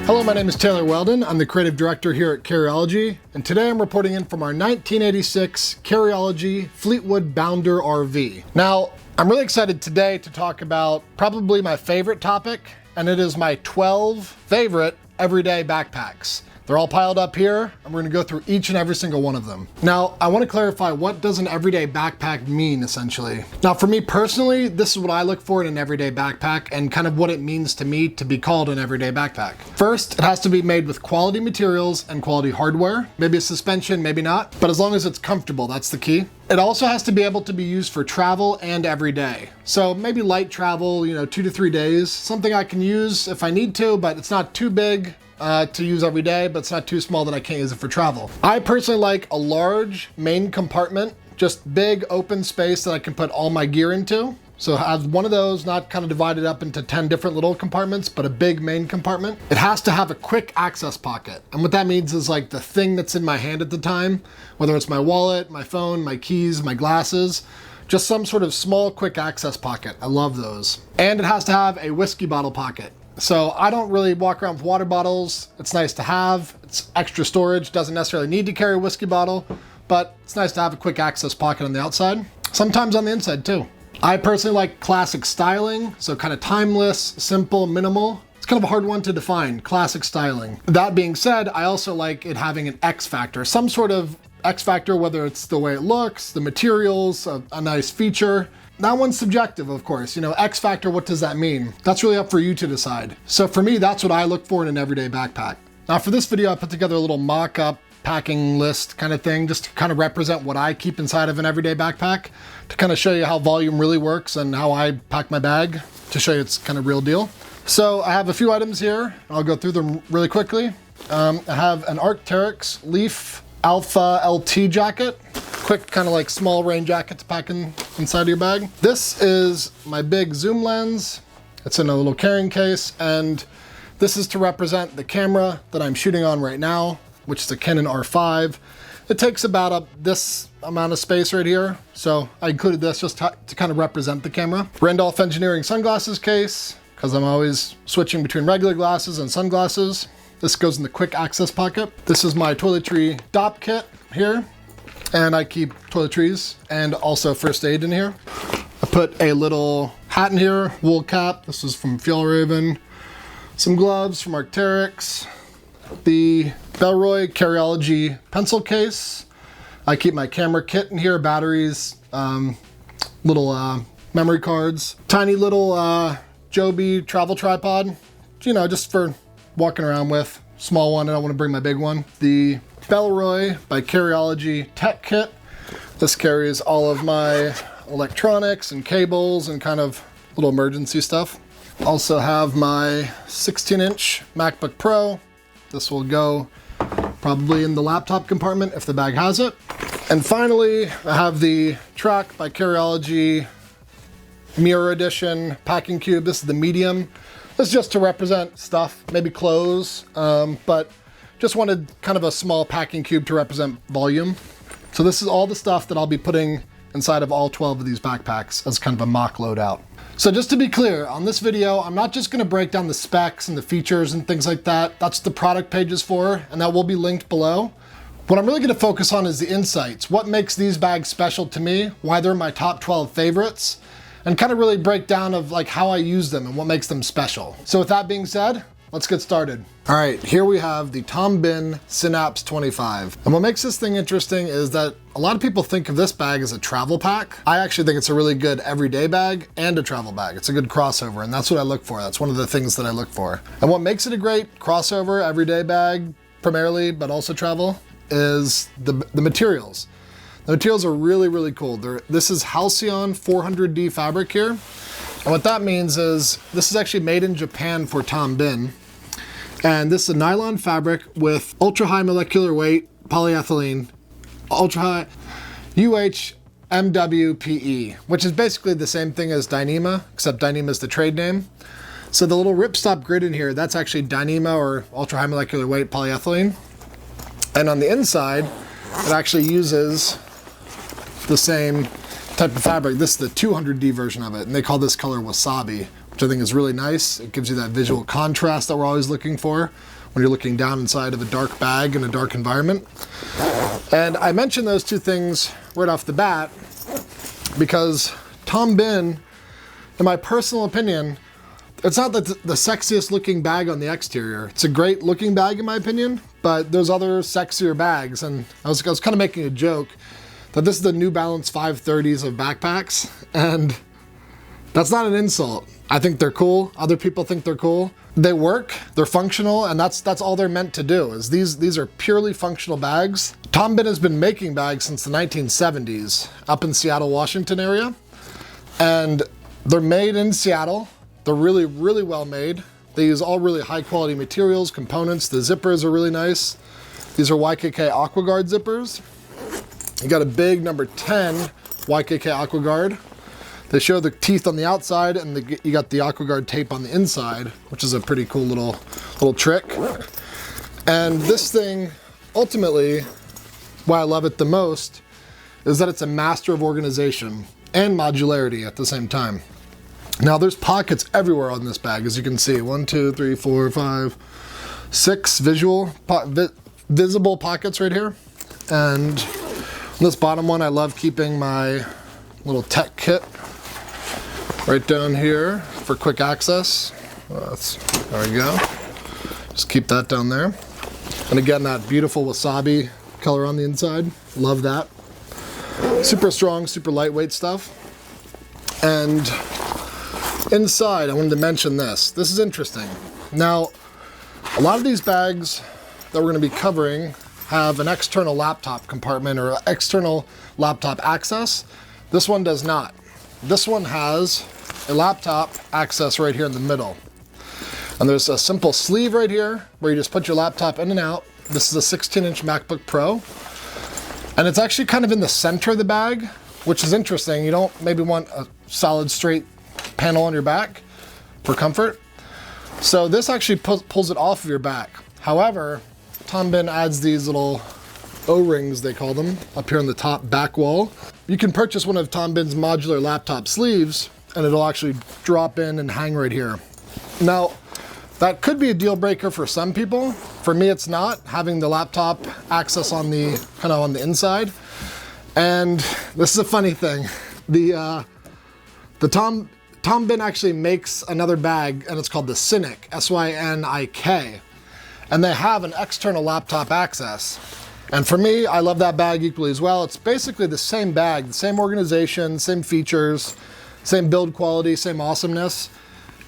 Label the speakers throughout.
Speaker 1: Hello, my name is Taylor Welden. I'm the creative director here at Carryology, and today I'm reporting in from our 1986 Carryology Fleetwood Bounder RV. Now, I'm really excited today to talk about probably my favorite topic, and it is my 12 favorite everyday backpacks. They're all piled up here, and we're gonna go through each and every single one of them. Now, I wanna clarify, what does an everyday backpack mean, essentially? Now, for me personally, this is what I look for in an everyday backpack and kind of what it means to me to be called an everyday backpack. First, it has to be made with quality materials and quality hardware. Maybe a suspension, maybe not, but as long as it's comfortable, that's the key. It also has to be able to be used for travel and every day. So maybe light travel, 2 to 3 days, something I can use if I need to, but it's not too big to use every day, but it's not too small that I can't use it for travel. I personally like a large main compartment, just big open space that I can put all my gear into. So I have one of those, not kind of divided up into 10 different little compartments, but a big main compartment. It has to have a quick access pocket. And what that means is like the thing that's in my hand at the time, whether it's my wallet, my phone, my keys, my glasses, just some sort of small quick access pocket. I love those. And it has to have a whiskey bottle pocket. So I don't really walk around with water bottles. It's nice to have. It's extra storage. Doesn't necessarily need to carry a whiskey bottle, but it's nice to have a quick access pocket on the outside. Sometimes on the inside too. I personally like classic styling, so kind of timeless, simple, minimal. It's kind of a hard one to define, classic styling. That being said, I also like it having an X factor, some sort of X factor, whether it's the way it looks, the materials, a nice feature. That one's subjective, of course. X factor, what does that mean? That's really up for you to decide. So for me, that's what I look for in an everyday backpack. Now for this video, I put together a little mock-up packing list kind of thing, just to kind of represent what I keep inside of an everyday backpack, to kind of show you how volume really works and how I pack my bag, to show you it's kind of real deal. So I have a few items here. I'll go through them really quickly. I have an Arc'teryx Leaf Alpha LT jacket. Quick kind of like small rain jacket to pack inside of your bag. This is my big zoom lens. It's in a little carrying case, and this is to represent the camera that I'm shooting on right now, which is a Canon R5. It takes about this amount of space right here, so I included this just to kind of represent the camera. Randolph Engineering sunglasses case, because I'm always switching between regular glasses and sunglasses. This goes in the quick access pocket. This is my toiletry DOP kit here, and I keep toiletries and also first aid in here. I put a little hat in here, wool cap. This is from Fjallraven. Some gloves from Arc'teryx. The Bellroy Carryology pencil case. I keep my camera kit in here, batteries, little memory cards. Tiny little Joby travel tripod, just for walking around with. Small one, I don't want to bring my big one. The Bellroy by Carryology tech kit. This carries all of my electronics and cables and kind of little emergency stuff. Also have my 16-inch MacBook Pro. This will go probably in the laptop compartment if the bag has it. And finally, I have the Trakke by Carryology Mirror Edition packing cube. This is the medium. This is just to represent stuff, maybe clothes, but just wanted kind of a small packing cube to represent volume. So this is all the stuff that I'll be putting inside of all 12 of these backpacks as kind of a mock loadout. So just to be clear, on this video, I'm not just gonna break down the specs and the features and things like that. That's the product pages for, and that will be linked below. What I'm really gonna focus on is the insights. What makes these bags special to me, why they're my top 12 favorites, and kind of really break down of like how I use them and what makes them special. So with that being said, let's get started. All right, here we have the Bihn Synapse 25. And what makes this thing interesting is that a lot of people think of this bag as a travel pack. I actually think it's a really good everyday bag and a travel bag. It's a good crossover, and that's what I look for. That's one of the things that I look for. And what makes it a great crossover, everyday bag, primarily, but also travel, is the materials. The materials are really, really cool. This is Halcyon 400D fabric here. And what that means is this is actually made in Japan for Bihn. And this is a nylon fabric with ultra high molecular weight polyethylene, ultra high UHMWPE, which is basically the same thing as Dyneema, except Dyneema is the trade name. So the little ripstop grid in here, that's actually Dyneema or ultra high molecular weight polyethylene. And on the inside, it actually uses the same type of fabric. This is the 200D version of it, and they call this color wasabi, which I think is really nice. It gives you that visual contrast that we're always looking for when you're looking down inside of a dark bag in a dark environment. And I mentioned those two things right off the bat because Tom Bihn, in my personal opinion, it's not the sexiest looking bag on the exterior. It's a great looking bag in my opinion, but there's other sexier bags. And I was kind of making a joke that this is the New Balance 530s of backpacks. And that's not an insult. I think they're cool. Other people think they're cool. They work, they're functional, and that's all they're meant to do. Is these are purely functional bags. Tom Bihn has been making bags since the 1970s up in Seattle, Washington area. And they're made in Seattle. They're really, really well made. They use all really high quality materials, components. The zippers are really nice. These are YKK AquaGuard zippers. You got a big number 10 YKK AquaGuard. They show the teeth on the outside, and you got the AquaGuard tape on the inside, which is a pretty cool little trick. And this thing, ultimately, why I love it the most is that it's a master of organization and modularity at the same time. Now there's pockets everywhere on this bag, as you can see. 1, 2, 3, 4, 5, 6 visible pockets right here. And this bottom one, I love keeping my little tech kit right down here for quick access. There we go. Just keep that down there. And again, that beautiful wasabi color on the inside. Love that. Super strong, super lightweight stuff. And inside, I wanted to mention this. This is interesting. Now, a lot of these bags that we're going to be covering have an external laptop compartment or external laptop access. This one does not. This one has a laptop access right here in the middle. And there's a simple sleeve right here where you just put your laptop in and out. This is a 16-inch MacBook Pro. And it's actually kind of in the center of the bag, which is interesting. You don't maybe want a solid straight panel on your back for comfort. So this actually pulls it off of your back. However, Tom Bihn adds these little O-rings, they call them, up here on the top back wall. You can purchase one of Tom Bihn's modular laptop sleeves and it'll actually drop in and hang right here. Now, that could be a deal breaker for some people. For me, it's not, having the laptop access on the kind of on the inside. And this is a funny thing. The Tom Bihn actually makes another bag, and it's called the Synik, S-Y-N-I-K. And they have an external laptop access. And for me, I love that bag equally as well. It's basically the same bag, the same organization, same features, same build quality, same awesomeness,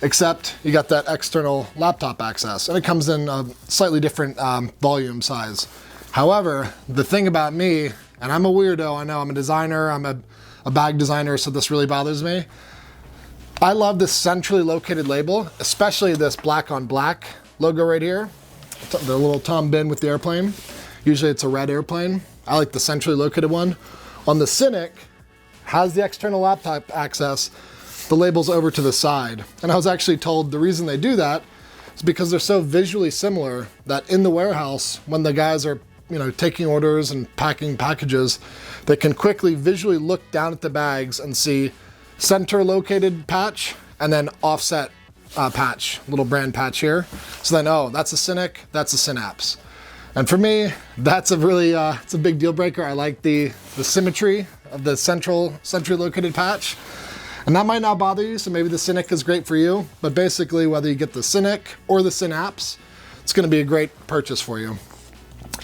Speaker 1: except you got that external laptop access. And it comes in a slightly different volume size. However, the thing about me, and I'm a weirdo, I know I'm a designer, I'm a bag designer, so this really bothers me. I love this centrally located label, especially this black on black logo right here. The little Tom Bihn with the airplane. Usually it's a red airplane. I like the centrally located one. On the Synik, has the external laptop access, the label's over to the side. And I was actually told the reason they do that is because they're so visually similar that in the warehouse, when the guys are taking orders and packing packages, they can quickly visually look down at the bags and see center located patch and then offset patch, little brand patch here. So then, oh, that's a Synik, that's a Synapse. And for me, that's a really, it's a big deal breaker. I like the symmetry of the centrally located patch. And that might not bother you, so maybe the Synik is great for you. But basically, whether you get the Synik or the Synapse, it's gonna be a great purchase for you.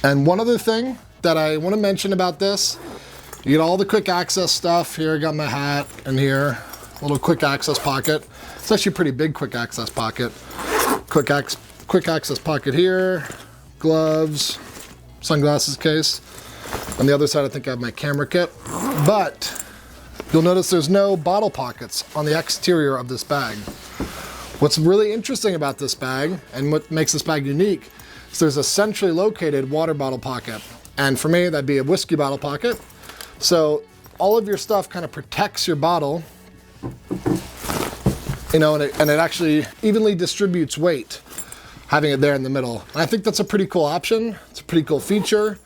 Speaker 1: And one other thing that I wanna mention about this, you get all the quick access stuff. Here I got my hat, and here, a little quick access pocket. It's actually a pretty big quick access pocket. Quick access pocket here, gloves, sunglasses case. On the other side, I think I have my camera kit. But you'll notice there's no bottle pockets on the exterior of this bag. What's really interesting about this bag, and what makes this bag unique, is there's a centrally located water bottle pocket. And for me, that'd be a whiskey bottle pocket. So all of your stuff kind of protects your bottle, and it actually evenly distributes weight, having it there in the middle. And I think that's a pretty cool option. It's a pretty cool feature.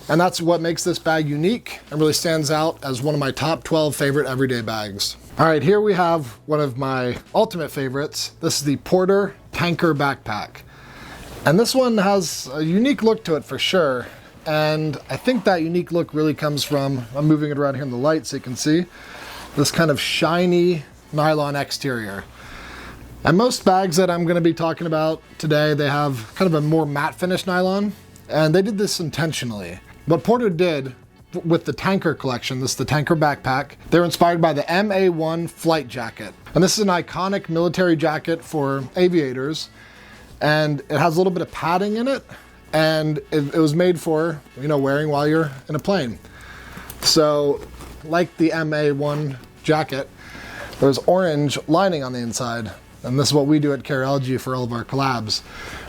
Speaker 1: And that's what makes this bag unique and really stands out as one of my top 12 favorite everyday bags. All right, here we have one of my ultimate favorites. This is the Porter Tanker Backpack. And this one has a unique look to it for sure. And I think that unique look really comes from, I'm moving it around here in the light so you can see, this kind of shiny nylon exterior. And most bags that I'm going to be talking about today, they have kind of a more matte finish nylon, and they did this intentionally. What Porter did with the tanker collection, this is the tanker backpack, they're inspired by the MA1 flight jacket. And this is an iconic military jacket for aviators, and it has a little bit of padding in it, and it was made for, you know, wearing while you're in a plane. So, like the MA1 jacket, there's orange lining on the inside. And this is what we do at Carryology for all of our collabs.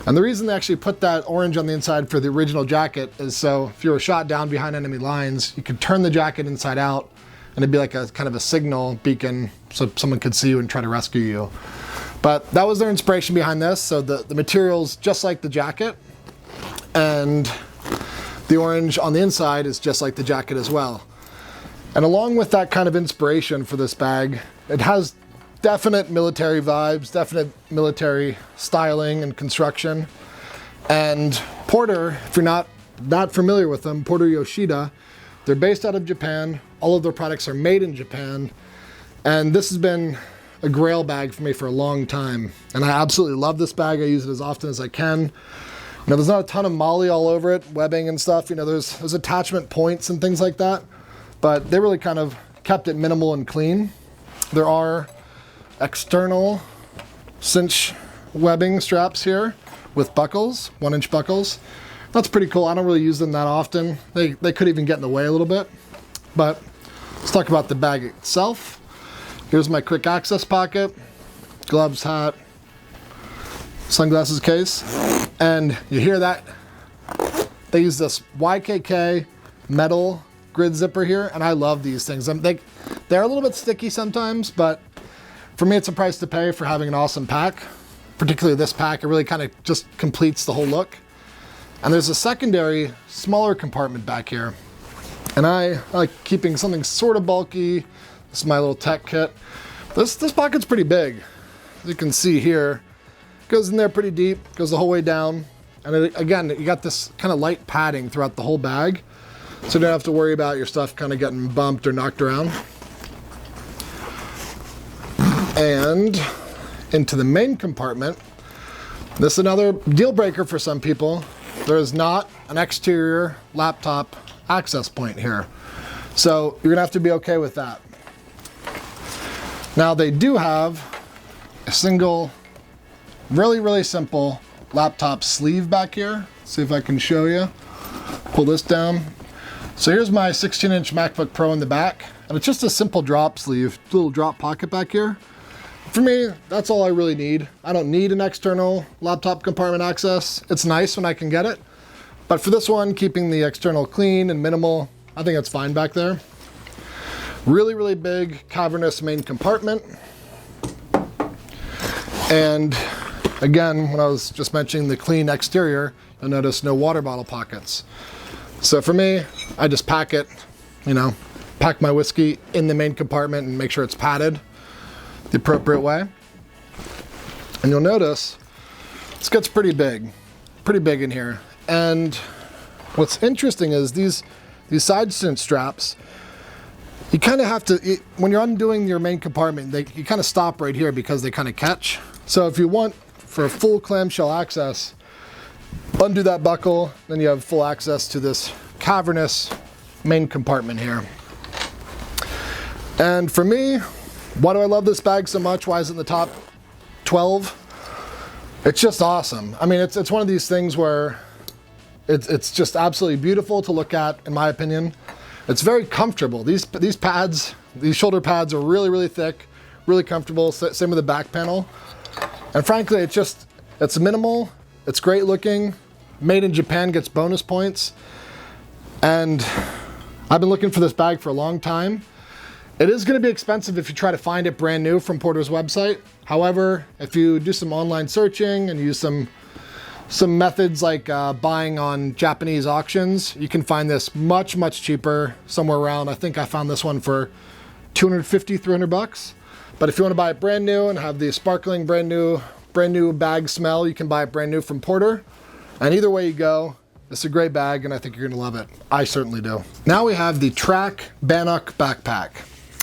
Speaker 1: And the reason they actually put that orange on the inside for the original jacket is so if you were shot down behind enemy lines, you could turn the jacket inside out and it'd be like a kind of a signal beacon so someone could see you and try to rescue you. But that was their inspiration behind this. So the material's just like the jacket, and the orange on the inside is just like the jacket as well. And along with that kind of inspiration for this bag, it has definite military vibes, definite military styling and construction. And Porter, if you're not familiar with them, Porter Yoshida, they're based out of Japan. All of their products are made in Japan. And this has been a grail bag for me for a long time. And I absolutely love this bag. I use it as often as I can. You know, there's not a ton of moly all over it, webbing and stuff. You know, there's attachment points and things like that. But they really kind of kept it minimal and clean. There are external cinch webbing straps here with buckles, 1-inch buckles. That's pretty cool. I don't really use them that often. They could even get in the way a little bit. But let's talk about the bag itself. Here's my quick access pocket, gloves, hat, sunglasses case. And you hear that? They use this YKK metal grid zipper here, and I love these things. They're a little bit sticky sometimes, but for me, it's a price to pay for having an awesome pack, particularly this pack. It really kind of just completes the whole look. And there's a secondary, smaller compartment back here. And I like keeping something sort of bulky. This is my little tech kit. This pocket's pretty big. As you can see here, it goes in there pretty deep, goes the whole way down. And again, you got this kind of light padding throughout the whole bag, so you don't have to worry about your stuff kind of getting bumped or knocked around. And into the main compartment, this is another deal breaker for some people. There is not an exterior laptop access point here. So you're gonna have to be okay with that. Now they do have a single, really simple laptop sleeve back here. See if I can show you. Pull this down. So here's my 16-inch MacBook Pro in the back, and it's just a simple drop sleeve, little drop pocket back here. For me, that's all I really need. I don't need an external laptop compartment access. It's nice when I can get it. But for this one, keeping the external clean and minimal, I think it's fine back there. Really big cavernous main compartment. And again, when I was just mentioning the clean exterior, you'll notice no water bottle pockets. So for me, I just pack it, you know, pack my whiskey in the main compartment and make sure it's padded the appropriate way. And you'll notice this gets pretty big in here. And what's interesting is these side cinch straps, you kind of have to, when you're undoing your main compartment, you kind of stop right here because they kind of catch. So if you want for full clamshell access, undo that buckle, then you have full access to this cavernous main compartment here. And for me, why do I love this bag so much? Why is it in the top 12? It's just awesome. I mean, it's one of these things where it's just absolutely beautiful to look at, in my opinion. It's very comfortable. These pads, these shoulder pads are really thick, really comfortable. Same with the back panel. And frankly, it's minimal. It's great looking. Made in Japan gets bonus points. And I've been looking for this bag for a long time. It is going to be expensive if you try to find it brand new from Porter's website. However, if you do some online searching and use some methods like buying on Japanese auctions, you can find this much cheaper, somewhere around, I think I found this one for $250, $300. But if you want to buy it brand new and have the sparkling brand new bag smell, you can buy it brand new from Porter. And either way you go, it's a great bag, and I think you're gonna love it. I certainly do. Now we have the Trakke Bannoch backpack.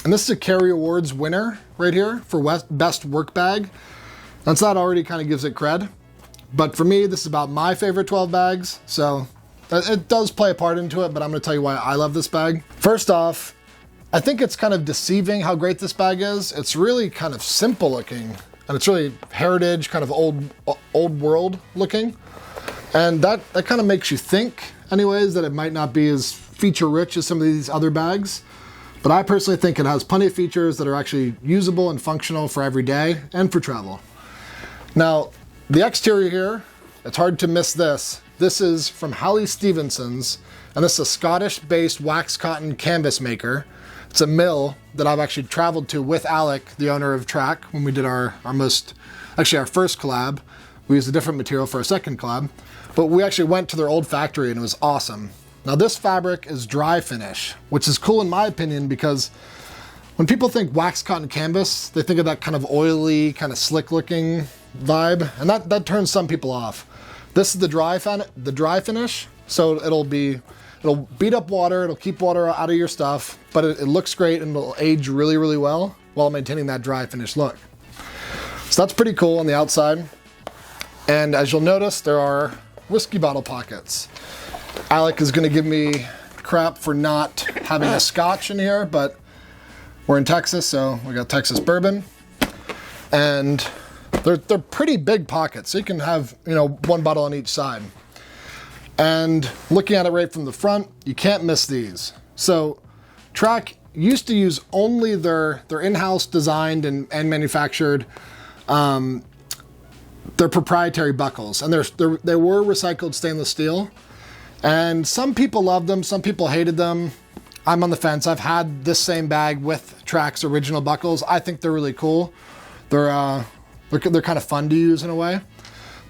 Speaker 1: And this is a Carry Awards winner right here for best work bag. And so that already kind of gives it cred. But for me, this is about my favorite 12 bags. So it does play a part into it, but I'm gonna tell you why I love this bag. First off, I think it's kind of deceiving how great this bag is. It's really kind of simple looking, and it's really heritage, kind of old world looking. And that kind of makes you think, anyways, that it might not be as feature rich as some of these other bags. But I personally think it has plenty of features that are actually usable and functional for every day and for travel. Now, the exterior here, it's hard to miss this. This is from Harley Stevenson's, and this is a Scottish-based wax cotton canvas maker. It's a mill that I've actually traveled to with Alec, the owner of Trakke, when we did our first collab. We used a different material for our second collab, but we actually went to their old factory and it was awesome. Now this fabric is dry finish, which is cool in my opinion because when people think wax cotton canvas, they think of that kind of oily, kind of slick looking vibe, and that turns some people off. This is the dry finish, so it'll beat up water, it'll keep water out of your stuff, but it looks great and it'll age really, really well while maintaining that dry finish look. So that's pretty cool on the outside. And as you'll notice, there are whiskey bottle pockets. Alec is gonna give me crap for not having a scotch in here, but we're in Texas, so we got Texas bourbon. And they're pretty big pockets, so you can have, one bottle on each side. And looking at it right from the front, you can't miss these. So Trakke used to use only their in-house designed and manufactured their proprietary buckles, and they were recycled stainless steel. And some people loved them, some people hated them. I'm on the fence. I've had this same bag with Trakke's original buckles. I think they're really cool. They're kind of fun to use in a way.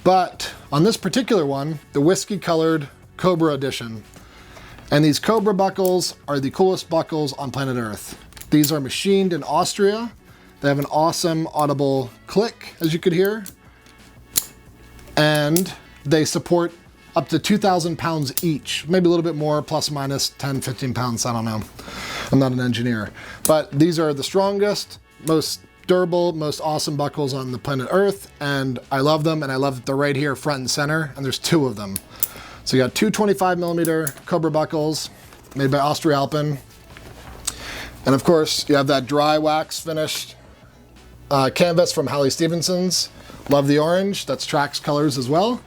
Speaker 1: But on this particular one, the whiskey colored Cobra edition. And these Cobra buckles are the coolest buckles on planet Earth. These are machined in Austria. They have an awesome audible click, as you could hear. And they support up to 2,000 pounds each, maybe a little bit more, plus or minus 10, 15 pounds, I don't know. I'm not an engineer. But these are the strongest, most durable, most awesome buckles on the planet Earth, and I love them, and I love that they're right here front and center, and there's two of them. So you got two 25mm Cobra buckles made by Austria-Alpin. And of course, you have that dry wax finished canvas from Harley Stevenson's. Love the orange, that's Trakke's colors as well.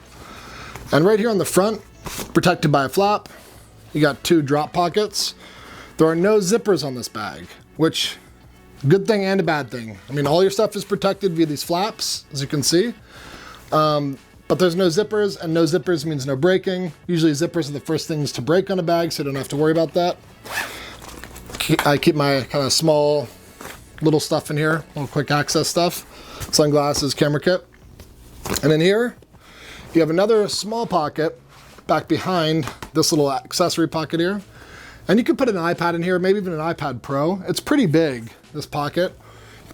Speaker 1: And right here on the front, protected by a flap, you got two drop pockets. There are no zippers on this bag, which, good thing and a bad thing. I mean, all your stuff is protected via these flaps, as you can see. But there's no zippers, and no zippers means no breaking. Usually zippers are the first things to break on a bag, so you don't have to worry about that. I keep my kind of small little stuff in here, little quick access stuff. Sunglasses, camera kit. And in here, you have another small pocket back behind this little accessory pocket here. And you can put an iPad in here, maybe even an iPad Pro. It's pretty big, this pocket.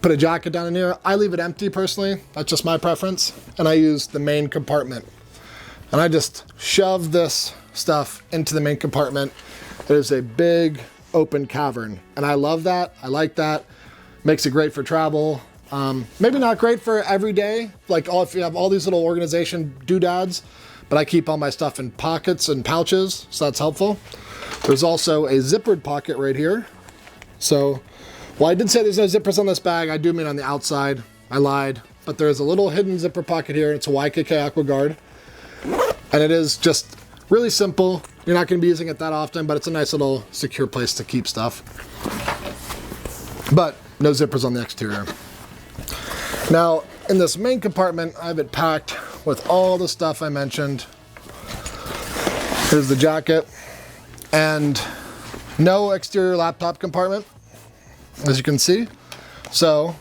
Speaker 1: Put a jacket down in here. I leave it empty personally. That's just my preference. And I use the main compartment. And I just shove this stuff into the main compartment. It is a big open cavern. And I love that. I like that. Makes it great for travel. Maybe not great for every day, like if you have all these little organization doodads, but I keep all my stuff in pockets and pouches, so that's helpful. There's also a zippered pocket right here. So, while I did say there's no zippers on this bag, I do mean on the outside. I lied. But there's a little hidden zipper pocket here. It's a YKK AquaGuard. And it is just really simple. You're not going to be using it that often, but it's a nice little secure place to keep stuff. But no zippers on the exterior. Now, in this main compartment, I have it packed with all the stuff I mentioned. Here's the jacket. And no exterior laptop compartment, as you can see. So,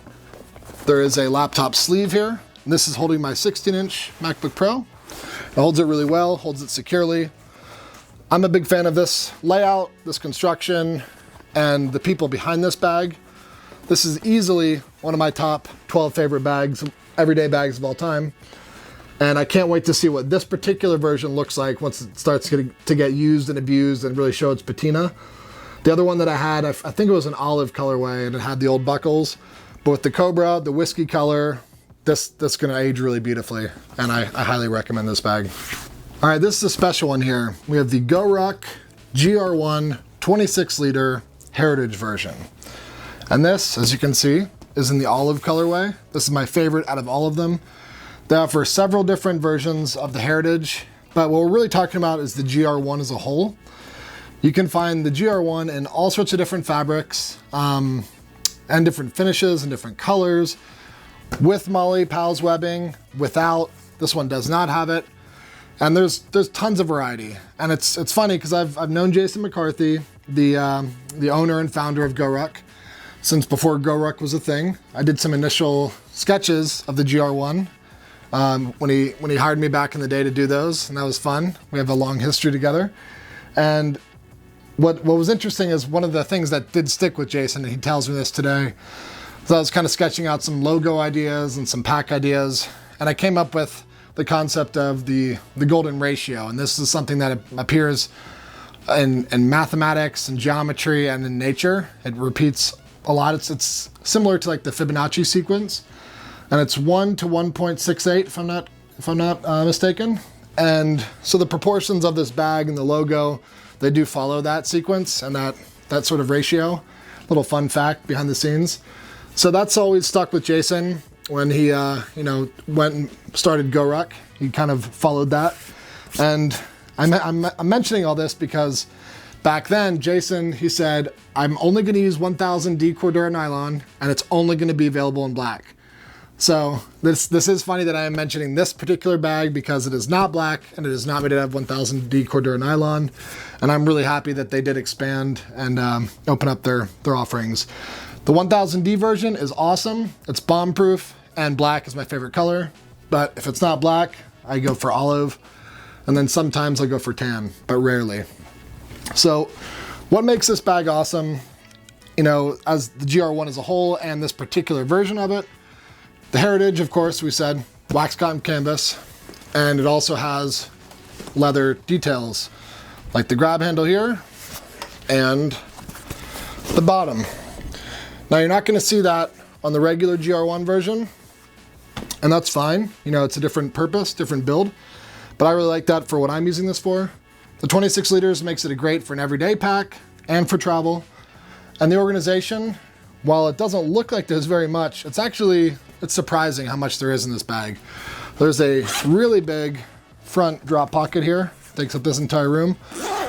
Speaker 1: there is a laptop sleeve here. This is holding my 16-inch MacBook Pro. It holds it really well, holds it securely. I'm a big fan of this layout, this construction, and the people behind this bag. This is easily one of my top 12 favorite bags, everyday bags of all time. And I can't wait to see what this particular version looks like once it starts to get used and abused and really show its patina. The other one that I had, I think it was an olive colorway, and it had the old buckles. But with the Cobra, the whiskey color, this is going to age really beautifully, and I highly recommend this bag. All right, this is a special one here. We have the GORUCK GR1 26 liter Heritage version. And this, as you can see, is in the olive colorway. This is my favorite out of all of them. They offer several different versions of the Heritage, but what we're really talking about is the GR1 as a whole. You can find the GR1 in all sorts of different fabrics, and different finishes and different colors, with Molly Pals webbing, without. This one does not have it. And there's tons of variety. And it's funny because I've known Jason McCarthy, the owner and founder of GORUCK, since before GORUCK was a thing. I did some initial sketches of the GR1 when he hired me back in the day to do those, and that was fun. We have a long history together. And what was interesting is one of the things that did stick with Jason, and he tells me this today, so I was kind of sketching out some logo ideas and some pack ideas, and I came up with the concept of the golden ratio. And this is something that appears in mathematics and geometry and in nature. It repeats a lot. It's similar to like the Fibonacci sequence, and it's 1 to 1.68 if I'm not mistaken. And so the proportions of this bag and the logo, they do follow that sequence and that sort of ratio. Little fun fact behind the scenes. So that's always stuck with Jason when he went and started GORUCK. He kind of followed that. And I'm mentioning all this because back then, Jason, he said, I'm only going to use 1000 D Cordura nylon, and it's only going to be available in black. So this is funny that I am mentioning this particular bag because it is not black and it is not made out of 1000 D Cordura nylon. And I'm really happy that they did expand and open up their offerings. The 1000D version is awesome. It's bomb-proof, and black is my favorite color. But if it's not black, I go for olive. And then sometimes I go for tan, but rarely. So what makes this bag awesome, as the GR1 as a whole and this particular version of it, the Heritage, of course, we said, wax cotton canvas, and it also has leather details, like the grab handle here and the bottom. Now you're not going to see that on the regular GR1 version, and that's fine. It's a different purpose, different build, but I really like that for what I'm using this for. The 26 liters makes it a great for an everyday pack and for travel. And the organization, while it doesn't look like there's very much, it's surprising how much there is in this bag. There's a really big front drop pocket here, takes up this entire room.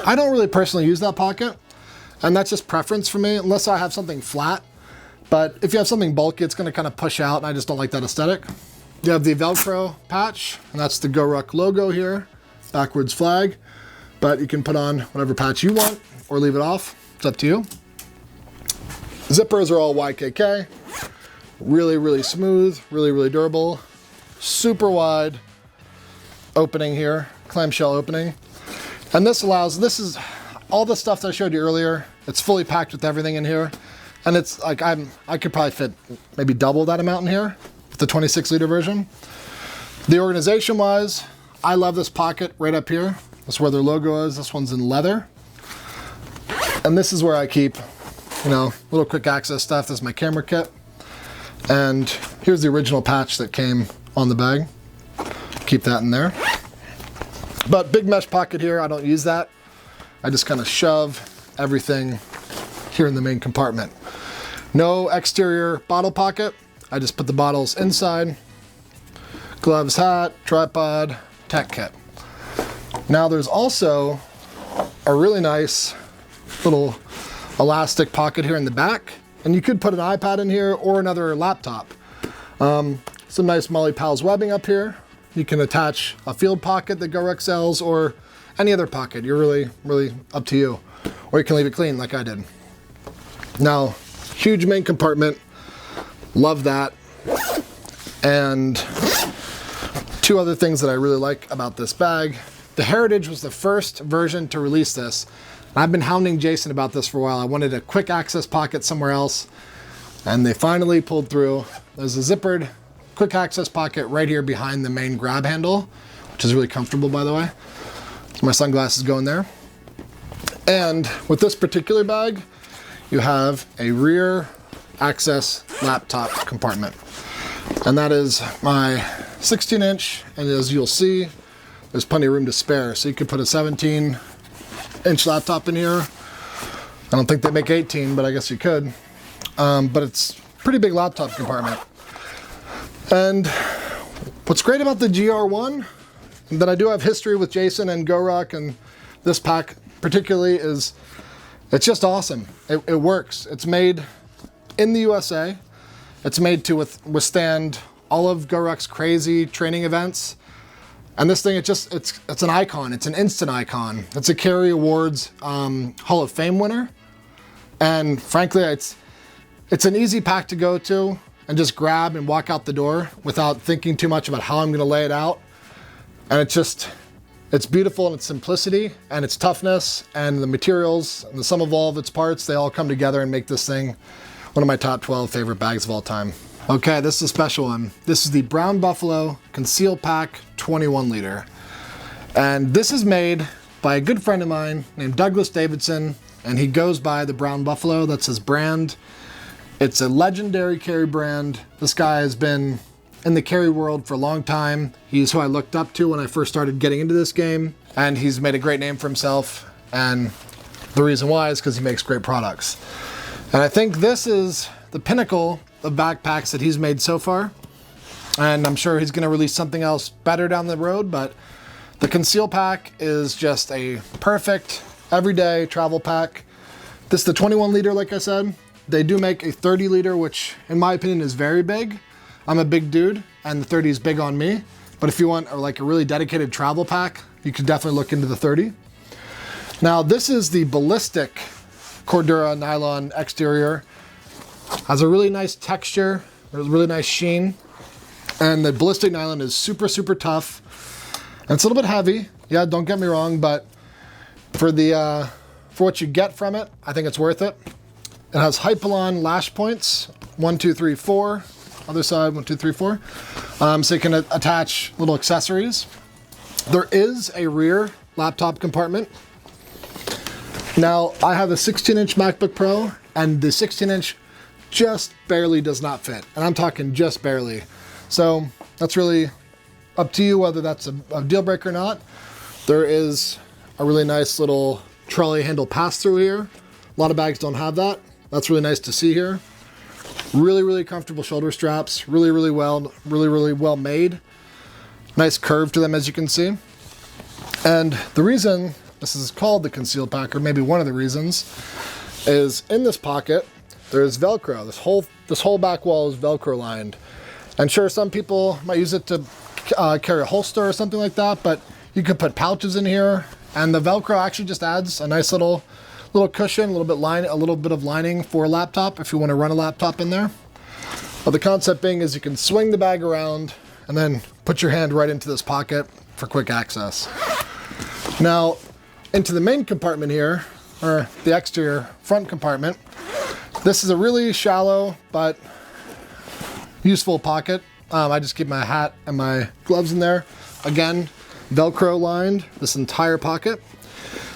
Speaker 1: I don't really personally use that pocket, and that's just preference for me, unless I have something flat. But if you have something bulky, it's going to kind of push out, and I just don't like that aesthetic. You have the Velcro patch, and that's the GORUCK logo here, backwards flag. But you can put on whatever patch you want or leave it off. It's up to you. Zippers are all YKK. Really, really smooth, really, really durable. Super wide opening here, clamshell opening. And this is all the stuff that I showed you earlier. It's fully packed with everything in here. And it's like, I could probably fit maybe double that amount in here with the 26 liter version. The organization wise, I love this pocket right up here. That's where their logo is. This one's in leather. And this is where I keep, little quick access stuff. This is my camera kit. And here's the original patch that came on the bag. Keep that in there. But big mesh pocket here, I don't use that. I just kind of shove everything here in the main compartment. No exterior bottle pocket. I just put the bottles inside. Gloves, hat, tripod, tech kit. Now there's also a really nice little elastic pocket here in the back, and you could put an iPad in here or another laptop. Some nice Molly Pals webbing up here. You can attach a field pocket that GORUCK sells or any other pocket. You're really, really up to you. Or you can leave it clean like I did. Now, huge main compartment. Love that. And two other things that I really like about this bag. The Heritage was the first version to release this. I've been hounding Jason about this for a while. I wanted a quick access pocket somewhere else, and they finally pulled through. There's a zippered quick access pocket right here behind the main grab handle, which is really comfortable, by the way. So my sunglasses go in there. And with this particular bag, you have a rear access laptop compartment. And that is my 16-inch, and as you'll see, there's plenty of room to spare. So you could put a 17-inch laptop in here. I don't think they make 18, but I guess you could. But it's a pretty big laptop compartment. And what's great about the GR1, that I do have history with Jason and GORUCK and this pack particularly, is it's just awesome. It works. It's made in the USA. It's made to withstand all of GORUCK's crazy training events. And this thing, it's an icon. It's an instant icon. It's a Carry Awards Hall of Fame winner. And frankly, it's an easy pack to go to and just grab and walk out the door without thinking too much about how I'm gonna lay it out. And it's beautiful in its simplicity and its toughness, and the materials and the sum of all of its parts, they all come together and make this thing one of my top 12 favorite bags of all time. Okay, this is a special one. This is the Brown Buffalo Conceal Pack 21 liter. And this is made by a good friend of mine named Douglas Davidson, and he goes by the Brown Buffalo. That's his brand. It's a legendary carry brand. This guy has been in the carry world for a long time. He's who I looked up to when I first started getting into this game, and he's made a great name for himself. And the reason why is because he makes great products. And I think this is the pinnacle of backpacks that he's made so far. And I'm sure he's gonna release something else better down the road, but the Conceal pack is just a perfect everyday travel pack. This is the 21 liter, like I said. They do make a 30 liter, which in my opinion is very big. I'm a big dude, and the 30 is big on me. But if you want like a really dedicated travel pack, you could definitely look into the 30. Now this is the ballistic Cordura nylon exterior. Has a really nice texture, a really nice sheen. And the ballistic nylon is super, super tough. And it's a little bit heavy. Yeah, don't get me wrong, but for what you get from it, I think it's worth it. It has Hypalon lash points, 1, 2, 3, 4. Other side, 1, 2, 3, 4. So you can attach little accessories. There is a rear laptop compartment. Now, I have a 16-inch MacBook Pro, and the 16-inch just barely does not fit. And I'm talking just barely. So that's really up to you whether that's a deal breaker or not. There is a really nice little trolley handle pass-through here. A lot of bags don't have that. That's really nice to see here. Really, really comfortable shoulder straps. Really well made. Nice curve to them, as you can see. And the reason this is called the Conceal pack, or maybe one of the reasons, is in this pocket there's Velcro. This whole back wall is Velcro lined. And sure, some people might use it to carry a holster or something like that, but you could put pouches in here, and the Velcro actually just adds a nice little cushion, a little bit of lining for a laptop if you want to run a laptop in there. But the concept being is you can swing the bag around and then put your hand right into this pocket for quick access. Now, into the main compartment here, or the exterior front compartment, this is a really shallow but useful pocket. I just keep my hat and my gloves in there. Again, Velcro lined this entire pocket.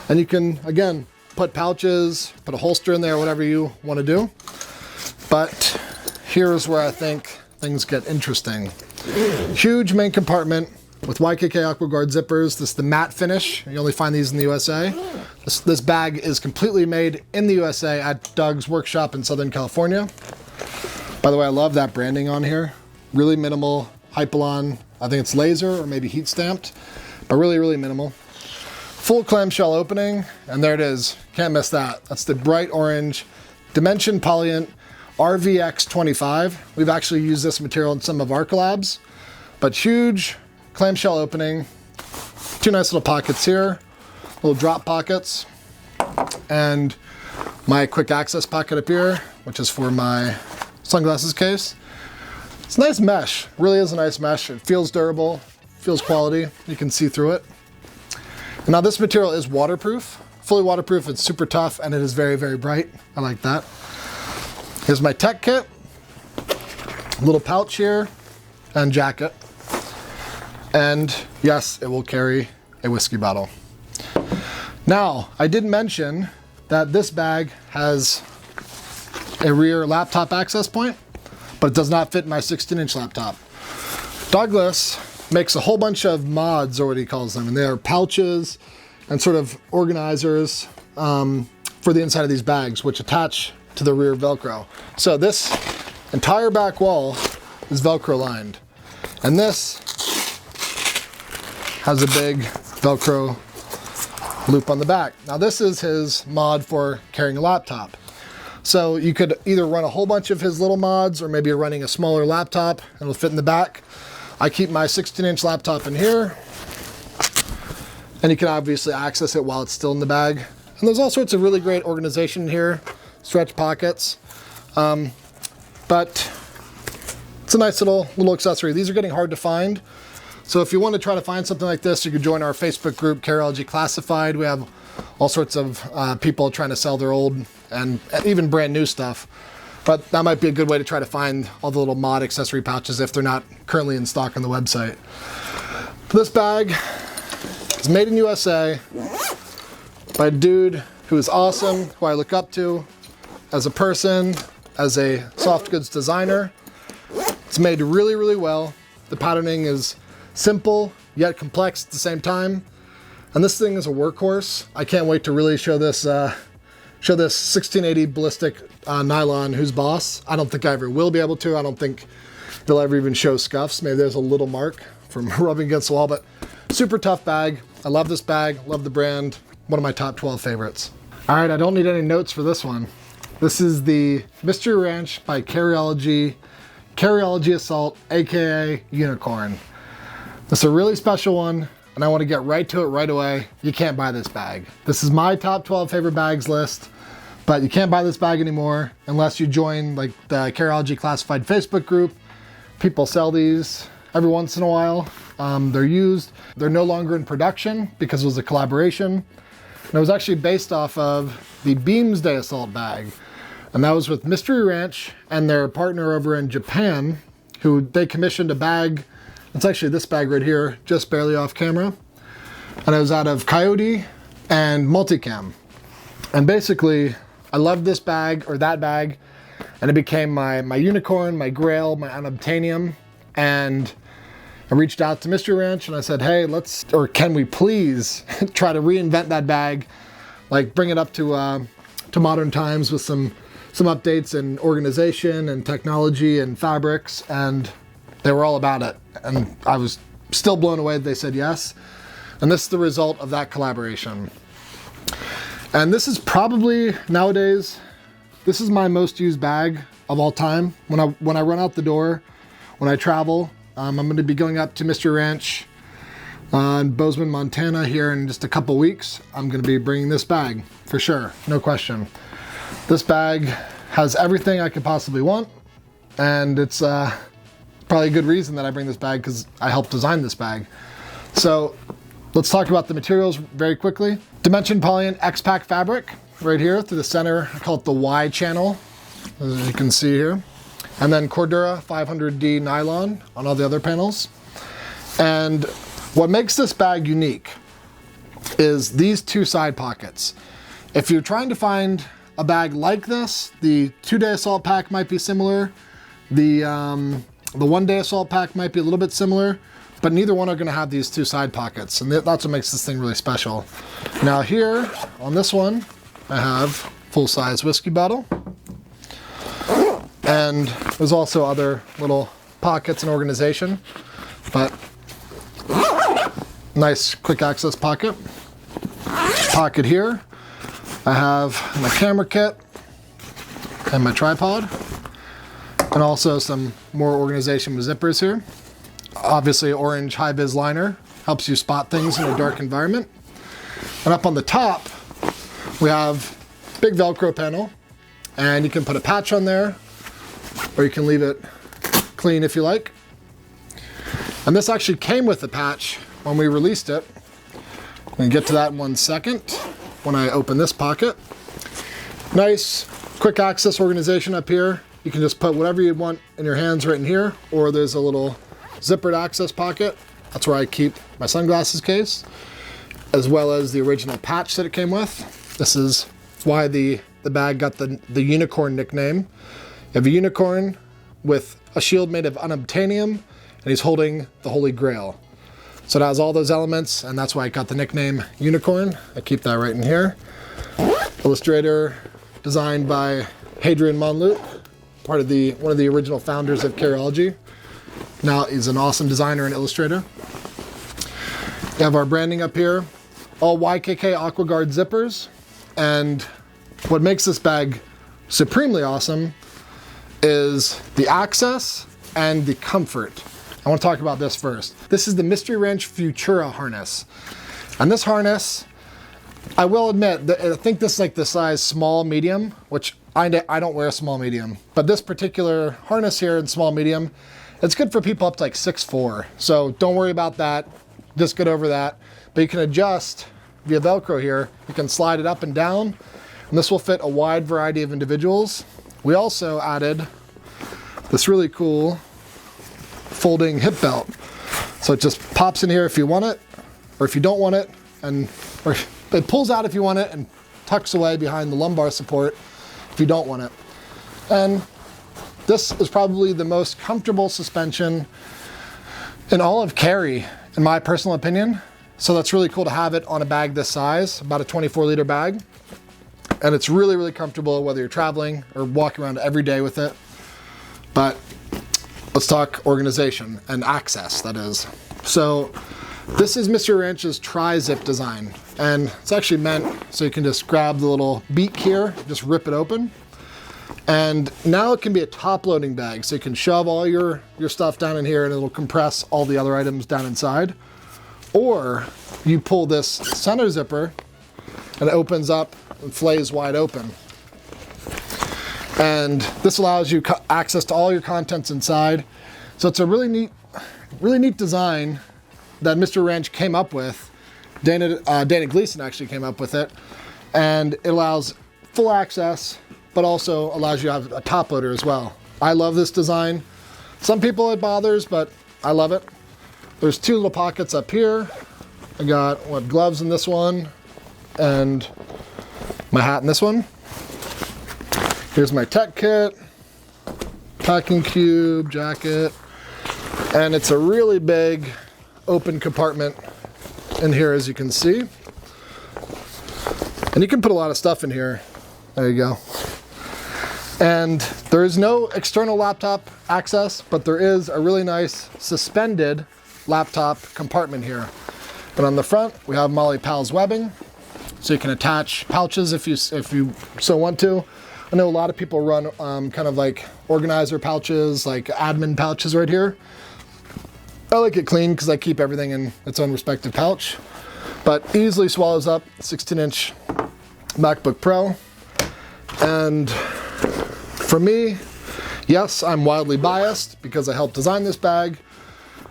Speaker 1: And you can, again, put pouches, put a holster in there, whatever you want to do. But here's where I think things get interesting. Huge main compartment with YKK AquaGuard zippers. This is the matte finish. You only find these in the USA. This bag is completely made in the USA at Doug's workshop in Southern California. By the way, I love that branding on here. Really minimal Hypalon. I think it's laser or maybe heat stamped, but really minimal. Full clamshell opening, and there it is. Can't miss that. That's the bright orange Dimension Polyant RVX25. We've actually used this material in some of our collabs, but huge clamshell opening. Two nice little pockets here, little drop pockets, and my quick access pocket up here, which is for my sunglasses case. It's a nice mesh, really is a nice mesh. It feels durable, feels quality. You can see through it. Now this material is waterproof, fully waterproof. It's super tough, and it is very bright. I like that. Here's my tech kit. A little pouch here. and jacket. And yes, it will carry a whiskey bottle. Now, I did mention that this bag has a rear laptop access point, but it does not fit in my 16-inch laptop. Douglas makes a whole bunch of mods, or what he calls them, and they are pouches and sort of organizers for the inside of these bags, which attach to the rear Velcro. So this entire back wall is Velcro lined, and this has a big Velcro loop on the back. Now this is his mod for carrying a laptop. So you could either run a whole bunch of his little mods, or maybe you're running a smaller laptop and it'll fit in the back. I keep my 16-inch laptop in here, and you can obviously access it while it's still in the bag. And there's all sorts of really great organization here, stretch pockets, but it's a nice little accessory. These are getting hard to find. So if you want to try to find something like this, you could join our Facebook group, Carryology Classified. We have all sorts of people trying to sell their old and even brand new stuff. But that might be a good way to try to find all the little mod accessory pouches if they're not currently in stock on the website. This bag is made in USA by a dude who is awesome, who I look up to as a person, as a soft goods designer. It's made really, really well. The patterning is simple yet complex at the same time. And this thing is a workhorse. I can't wait to really show this 1680 ballistic nylon who's boss. I don't think I ever will be able to. I don't think it'll ever even show scuffs. Maybe there's a little mark from rubbing against the wall, but super tough bag. I love this bag, love the brand. One of my top 12 favorites. All right, I don't need any notes for this one. This is the Mystery Ranch by Carryology Assault, AKA Unicorn. This is a really special one, and I want to get right to it right away. You can't buy this bag. This is my top 12 favorite bags list, but you can't buy this bag anymore unless you join like the Carryology Classified Facebook group. People sell these every once in a while. They're used. They're no longer in production because it was a collaboration. And it was actually based off of the Beamsday Assault bag. And that was with Mystery Ranch and their partner over in Japan, who they commissioned a bag. It's actually this bag right here, just barely off camera. And it was out of Coyote and Multicam. And basically, I loved this bag, or that bag, and it became my unicorn, my grail, my unobtainium. And I reached out to Mystery Ranch and I said, hey, can we please try to reinvent that bag, like bring it up to modern times with some updates in organization and technology and fabrics, and they were all about it. And I was still blown away that they said yes. And this is the result of that collaboration. And this is probably, nowadays, this is my most used bag of all time. When I run out the door, when I travel, I'm going to be going up to Mystery Ranch in Bozeman, Montana here in just a couple weeks. I'm going to be bringing this bag for sure, no question. This bag has everything I could possibly want, and it's probably a good reason that I bring this bag because I helped design this bag. So let's talk about the materials very quickly. Dimension Polyant X-Pack fabric right here through the center. I call it the Y channel, as you can see here. And then Cordura 500D nylon on all the other panels. And what makes this bag unique is these two side pockets. If you're trying to find a bag like this, the 2-day assault pack might be similar. The 1-day assault pack might be a little bit similar, but neither one are going to have these two side pockets, and that's what makes this thing really special. Now here on this one, I have full-size whiskey bottle. And there's also other little pockets and organization, but nice quick access pocket. Pocket here, I have my camera kit and my tripod, and also some more organization with zippers here. Obviously, orange high-vis liner helps you spot things in a dark environment. And up on the top, we have big Velcro panel, and you can put a patch on there, or you can leave it clean if you like. And this actually came with the patch when we released it. I'm going to get to that in 1 second when I open this pocket. Nice quick access organization up here. You can just put whatever you want in your hands right in here, or there's a little zippered access pocket. That's where I keep my sunglasses case, as well as the original patch that it came with. This is why the bag got the unicorn nickname. You have a unicorn with a shield made of unobtainium, and he's holding the Holy Grail. So it has all those elements, and that's why it got the nickname Unicorn. I keep that right in here. Illustrator designed by Hadrian Monloot, one of the original founders of Carryology. Now he's an awesome designer and illustrator. We have our branding up here, all YKK AquaGuard zippers, and what makes this bag supremely awesome is the access and the comfort. I want to talk about this first. This is the Mystery Ranch Futura harness. And this harness, I will admit, that I think this is like the size small medium, which I don't wear small medium. But this particular harness here in small medium, it's good for people up to like 6'4". So don't worry about that. Just get over that. But you can adjust via Velcro here. You can slide it up and down. And this will fit a wide variety of individuals. We also added this really cool folding hip belt. So it just pops in here if you want it, or if you don't want it, or it pulls out if you want it and tucks away behind the lumbar support if you don't want it. And this is probably the most comfortable suspension in all of carry, in my personal opinion. So that's really cool to have it on a bag this size, about a 24-liter bag. And it's really, really comfortable whether you're traveling or walking around every day with it. But let's talk organization and access, that is. So this is Mystery Ranch's tri-zip design. And it's actually meant so you can just grab the little beak here, just rip it open. And now it can be a top-loading bag. So you can shove all your stuff down in here and it'll compress all the other items down inside. Or you pull this center zipper and it opens up and flays wide open. And this allows you access to all your contents inside. So it's a really neat design that Mystery Ranch came up with. Dana Gleason actually came up with it. And it allows full access, but also allows you to have a top loader as well. I love this design. Some people it bothers, but I love it. There's two little pockets up here. I got gloves in this one and my hat in this one. Here's my tech kit, packing cube, jacket, and it's a really big open compartment in here, as you can see. And you can put a lot of stuff in here. There you go. And there is no external laptop access, but there is a really nice suspended laptop compartment here. And on the front, we have Molly Pal's webbing, so you can attach pouches if you so want to. I know a lot of people run kind of like organizer pouches, like admin pouches right here. I like it clean because I keep everything in its own respective pouch, but easily swallows up 16-inch MacBook Pro. And for me, yes, I'm wildly biased because I helped design this bag,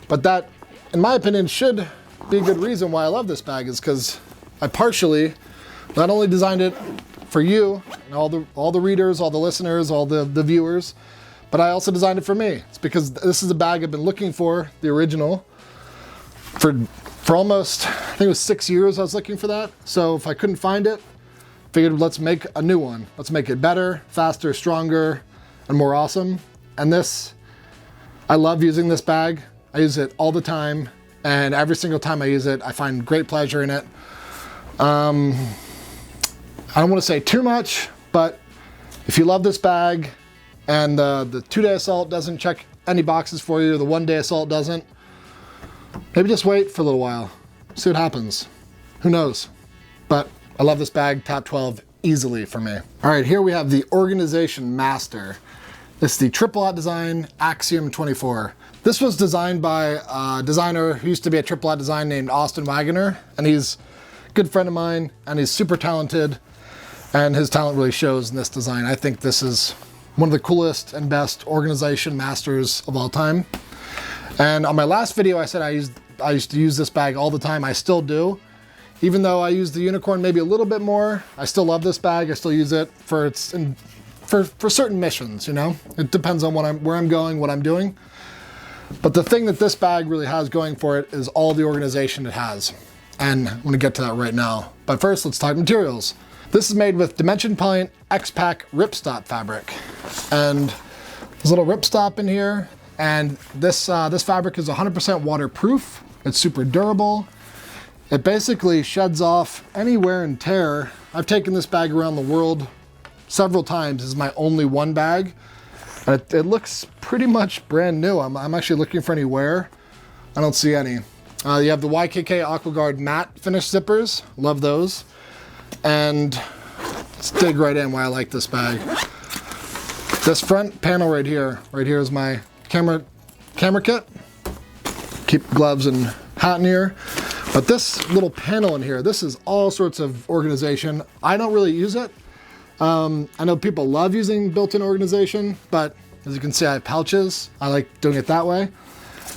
Speaker 1: but that, in my opinion, should be a good reason why I love this bag, is because I partially not only designed it for you, and all the readers, all the listeners, all the viewers, but I also designed it for me. It's because this is a bag I've been looking for, the original, for almost, I think it was 6 years I was looking for that. So if I couldn't find it, figured let's make a new one. Let's make it better, faster, stronger, and more awesome. And this, I love using this bag. I use it all the time, and every single time I use it, I find great pleasure in it. I don't want to say too much, but if you love this bag and the 2-day assault doesn't check any boxes for you, the 1-day assault doesn't, maybe just wait for a little while, see what happens. Who knows? But I love this bag, top 12 easily for me. All right, here we have the Organization Master. This is the Triple Aught Design Axiom 24. This was designed by a designer who used to be at Triple Aught Design named Austin Wagoner, and he's a good friend of mine, and he's super talented, and his talent really shows in this design. I think this is one of the coolest and best organization masters of all time. And on my last video, I said I used to use this bag all the time. I still do. Even though I use the Unicorn maybe a little bit more, I still love this bag. I still use it for certain missions, you know? It depends on where I'm going, what I'm doing. But the thing that this bag really has going for it is all the organization it has. And I'm gonna get to that right now. But first, let's talk materials. This is made with Dimension Point X-Pack ripstop fabric. And there's a little ripstop in here. And this fabric is 100% waterproof. It's super durable. It basically sheds off any wear and tear. I've taken this bag around the world several times. This is my only one bag. And it looks pretty much brand new. I'm actually looking for any wear. I don't see any. You have the YKK AquaGuard matte finish zippers. Love those. And let's dig right in why I like this bag. This front panel right here is my camera kit. Keep gloves and hat in here. But this little panel in here, this is all sorts of organization. I don't really use it. I know people love using built-in organization, but as you can see, I have pouches. I like doing it that way.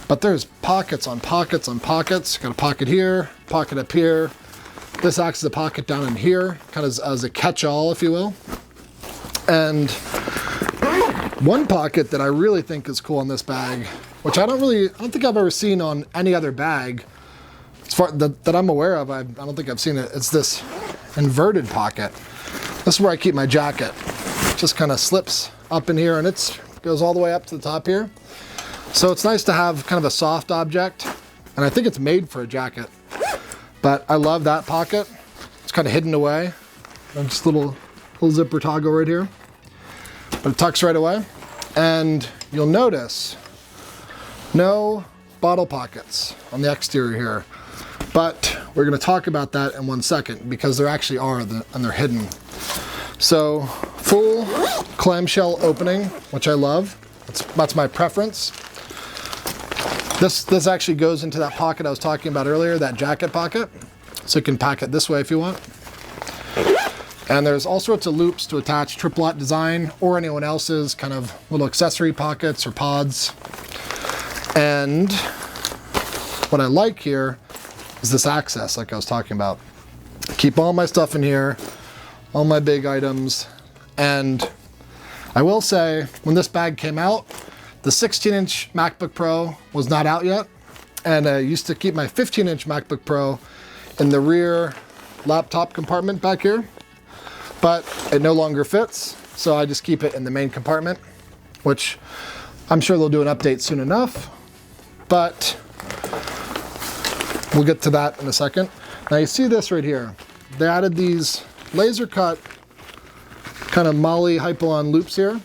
Speaker 1: But there's pockets on pockets on pockets. Got a pocket here, pocket up here. This acts as a pocket down in here, kind of as a catch-all, if you will. And one pocket that I really think is cool on this bag, which I don't think I've ever seen on any other bag, as far that I'm aware of. I don't think I've seen it. It's this inverted pocket. This is where I keep my jacket. It just kind of slips up in here, and it goes all the way up to the top here. So it's nice to have kind of a soft object, and I think it's made for a jacket. But I love that pocket. It's kind of hidden away. And just a little zipper toggle right here. But it tucks right away. And you'll notice no bottle pockets on the exterior here. But we're going to talk about that in 1 second, because there actually are, and they're hidden. So full clamshell opening, which I love. That's my preference. This actually goes into that pocket I was talking about earlier, that jacket pocket. So you can pack it this way if you want. And there's all sorts of loops to attach Triple-Aught design or anyone else's kind of little accessory pockets or pods. And what I like here is this access, like I was talking about. Keep all my stuff in here, all my big items. And I will say, when this bag came out, the 16-inch MacBook Pro was not out yet. And I used to keep my 15-inch MacBook Pro in the rear laptop compartment back here. But it no longer fits, so I just keep it in the main compartment, which I'm sure they'll do an update soon enough. But we'll get to that in a second. Now you see this right here. They added these laser cut kind of Moly Hypalon loops here.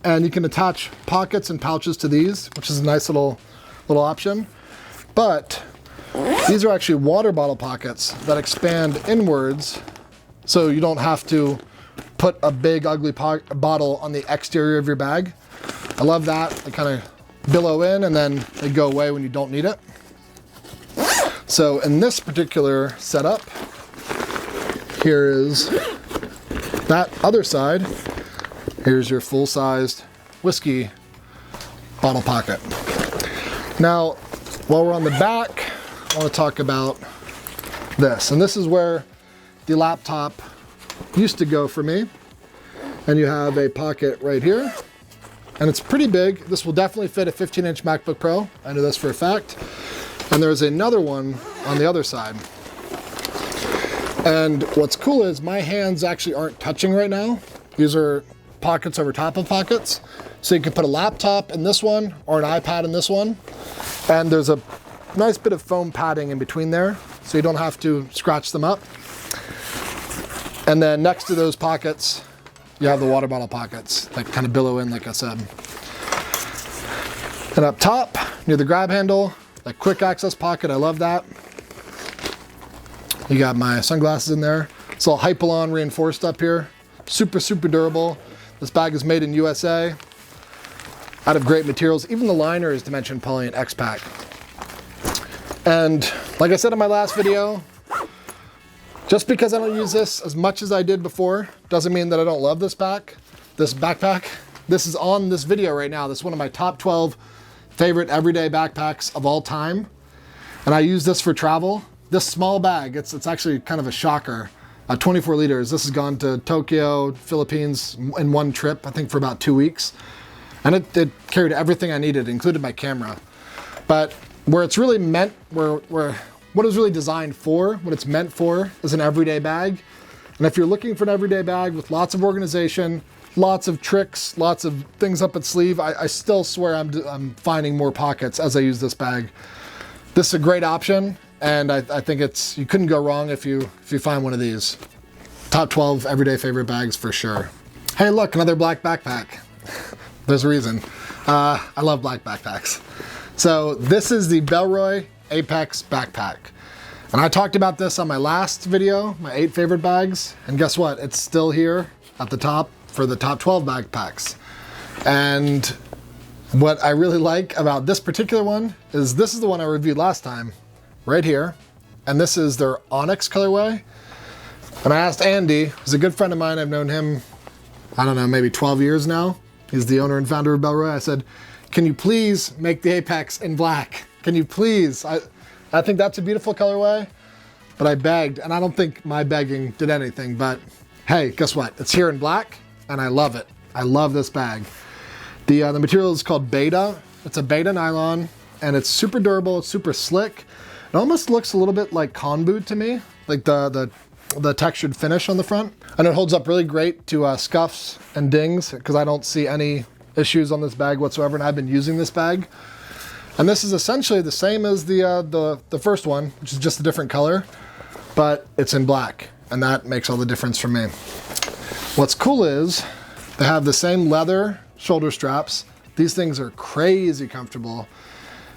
Speaker 1: And you can attach pockets and pouches to these, which is a nice little option. But these are actually water bottle pockets that expand inwards, so you don't have to put a big ugly bottle on the exterior of your bag. I love that. They kind of billow in and then they go away when you don't need it. So in this particular setup, here is that other side. Here's your full-sized whiskey bottle pocket. Now, while we're on the back, I want to talk about this. And this is where the laptop used to go for me. And you have a pocket right here. And it's pretty big. This will definitely fit a 15-inch MacBook Pro. I know this for a fact. And there's another one on the other side. And what's cool is my hands actually aren't touching right now. These are pockets over top of pockets. So you can put a laptop in this one or an iPad in this one. And there's a nice bit of foam padding in between there, so you don't have to scratch them up. And then next to those pockets, you have the water bottle pockets that kind of billow in, like I said. And up top, near the grab handle, that quick access pocket, I love that. You got my sunglasses in there. It's all Hypalon reinforced up here. Super, super durable. This bag is made in USA, out of great materials. Even the liner is Dimension Point X-Pack. And like I said in my last video, just because I don't use this as much as I did before, doesn't mean that I don't love this backpack. This is on this video right now. This is one of my top 12 favorite everyday backpacks of all time. And I use this for travel. This small bag, it's actually kind of a shocker. 24 liters. This has gone to Tokyo, Philippines in one trip, I think for about 2 weeks. And it carried everything I needed, including my camera. But where it's really meant, what it's really designed for, what it's meant for, is an everyday bag. And if you're looking for an everyday bag with lots of organization, lots of tricks, lots of things up its sleeve, I still swear I'm finding more pockets as I use this bag. This is a great option, and I think you couldn't go wrong if you find one of these. Top 12 everyday favorite bags for sure. Hey, look, another black backpack. There's a reason. I love black backpacks. So this is the Bellroy Apex backpack. And I talked about this on my last video, my 8 favorite bags, and guess what? It's still here at the top for the top 12 backpacks. And what I really like about this particular one is this is the one I reviewed last time, right here. And this is their Onyx colorway. And I asked Andy, who's a good friend of mine, I've known him, I don't know, maybe 12 years now. He's the owner and founder of Bellroy. I said, can you please make the Apex in black? Can you please? I think that's a beautiful colorway, but I begged, and I don't think my begging did anything, but hey, guess what? It's here in black, and I love it. I love this bag. The material is called Beta. It's a Beta nylon, and it's super durable, it's super slick. It almost looks a little bit like con boot to me, like the textured finish on the front. And it holds up really great to scuffs and dings, because I don't see any issues on this bag whatsoever, and I've been using this bag. And this is essentially the same as the first one, which is just a different color, but it's in black, and that makes all the difference for me. What's cool is they have the same leather shoulder straps. These things are crazy comfortable.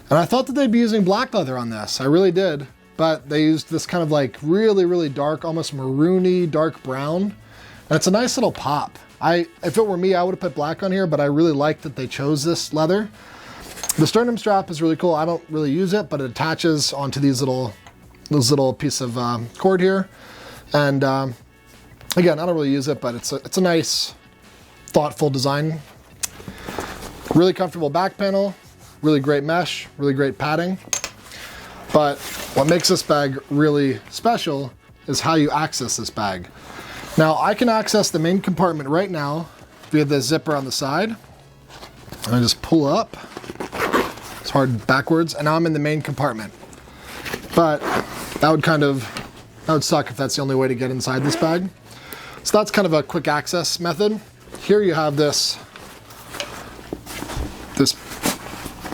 Speaker 1: And I thought that they'd be using black leather on this. I really did, but they used this kind of like really, really dark, almost maroony, dark brown. And it's a nice little pop. If it were me, I would have put black on here, but I really like that they chose this leather. The sternum strap is really cool. I don't really use it, but it attaches onto these little piece of cord here. And again, I don't really use it, but it's a nice, thoughtful design. Really comfortable back panel, really great mesh, really great padding. But what makes this bag really special is how you access this bag. Now, I can access the main compartment right now via the zipper on the side. And I just pull up. It's hard backwards, and now I'm in the main compartment. But that would suck if that's the only way to get inside this bag. So that's kind of a quick access method. Here you have this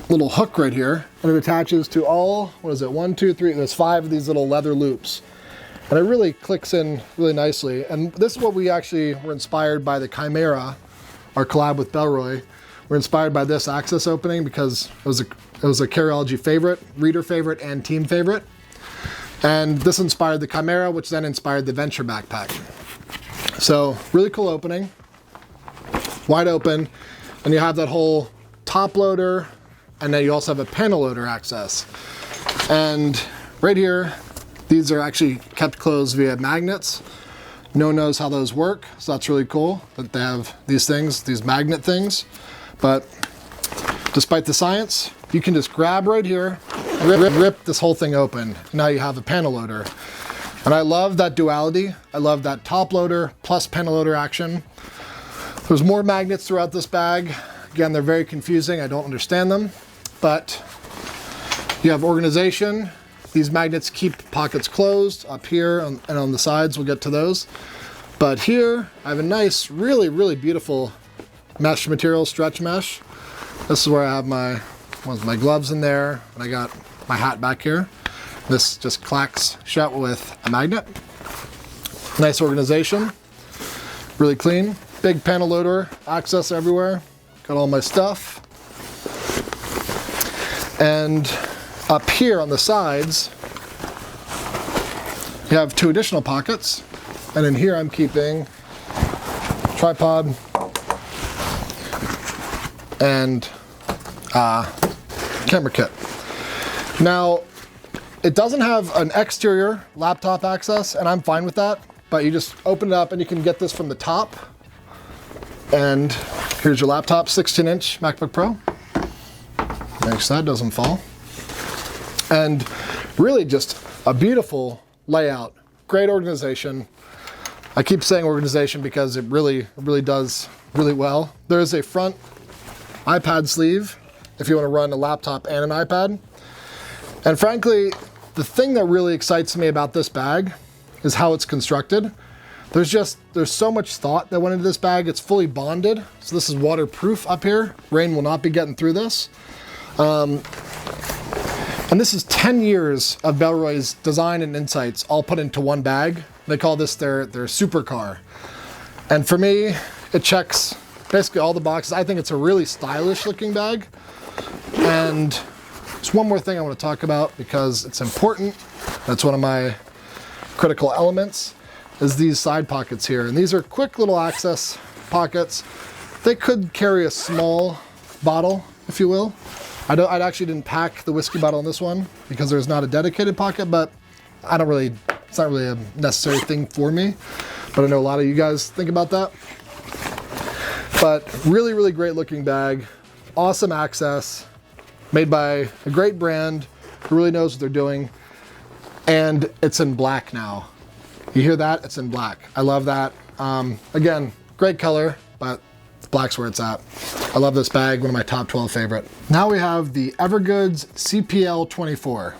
Speaker 1: little hook right here, and it attaches to all, what is it, 1, 2, 3, there's 5 of these little leather loops. And it really clicks in really nicely. And this is what we actually were inspired by the Chimera, our collab with Bellroy. We're inspired by this access opening because it was a Carryology favorite, reader favorite, and team favorite. And this inspired the Chimera, which then inspired the Venture backpack. So really cool opening, wide open, and you have that whole top loader, and then you also have a panel loader access. And right here, these are actually kept closed via magnets. No one knows how those work, so that's really cool that they have these things, these magnet things. But despite the science, you can just grab right here, rip this whole thing open. Now you have a panel loader. And I love that duality. I love that top loader plus panel loader action. There's more magnets throughout this bag. Again, they're very confusing. I don't understand them, but you have organization. These magnets keep pockets closed up here and on the sides. We'll get to those. But here I have a nice, really, really beautiful mesh material, stretch mesh. This is where I have my gloves in there, and I got my hat back here. This just clacks shut with a magnet. Nice organization, really clean. Big panel loader, access everywhere. Got all my stuff. And up here on the sides, you have 2 additional pockets. And in here I'm keeping tripod and camera kit. Now, it doesn't have an exterior laptop access, and I'm fine with that, but you just open it up and you can get this from the top. And here's your laptop, 16-inch MacBook Pro. Make sure that doesn't fall. And really just a beautiful layout, great organization. I keep saying organization because it really does really well. There is a front iPad sleeve if you want to run a laptop and an iPad. And frankly, the thing that really excites me about this bag is how it's constructed. There's so much thought that went into this bag. It's fully bonded, so this is waterproof up here. Rain will not be getting through this. And this is 10 years of Bellroy's design and insights all put into one bag. They call this their supercar. And for me, it checks basically all the boxes. I think it's a really stylish looking bag. And there's one more thing I want to talk about because it's important. That's one of my critical elements, is these side pockets here. And these are quick little access pockets. They could carry a small bottle, if you will. I actually didn't pack the whiskey bottle in this one because there's not a dedicated pocket, but it's not really a necessary thing for me. But I know a lot of you guys think about that. But really, really great looking bag. Awesome access. Made by a great brand who really knows what they're doing. And it's in black now. You hear that? It's in black. I love that. Again, great color, but black's where it's at. I love this bag, one of my top 12 favorite. Now we have the EVERGOODS CPL24.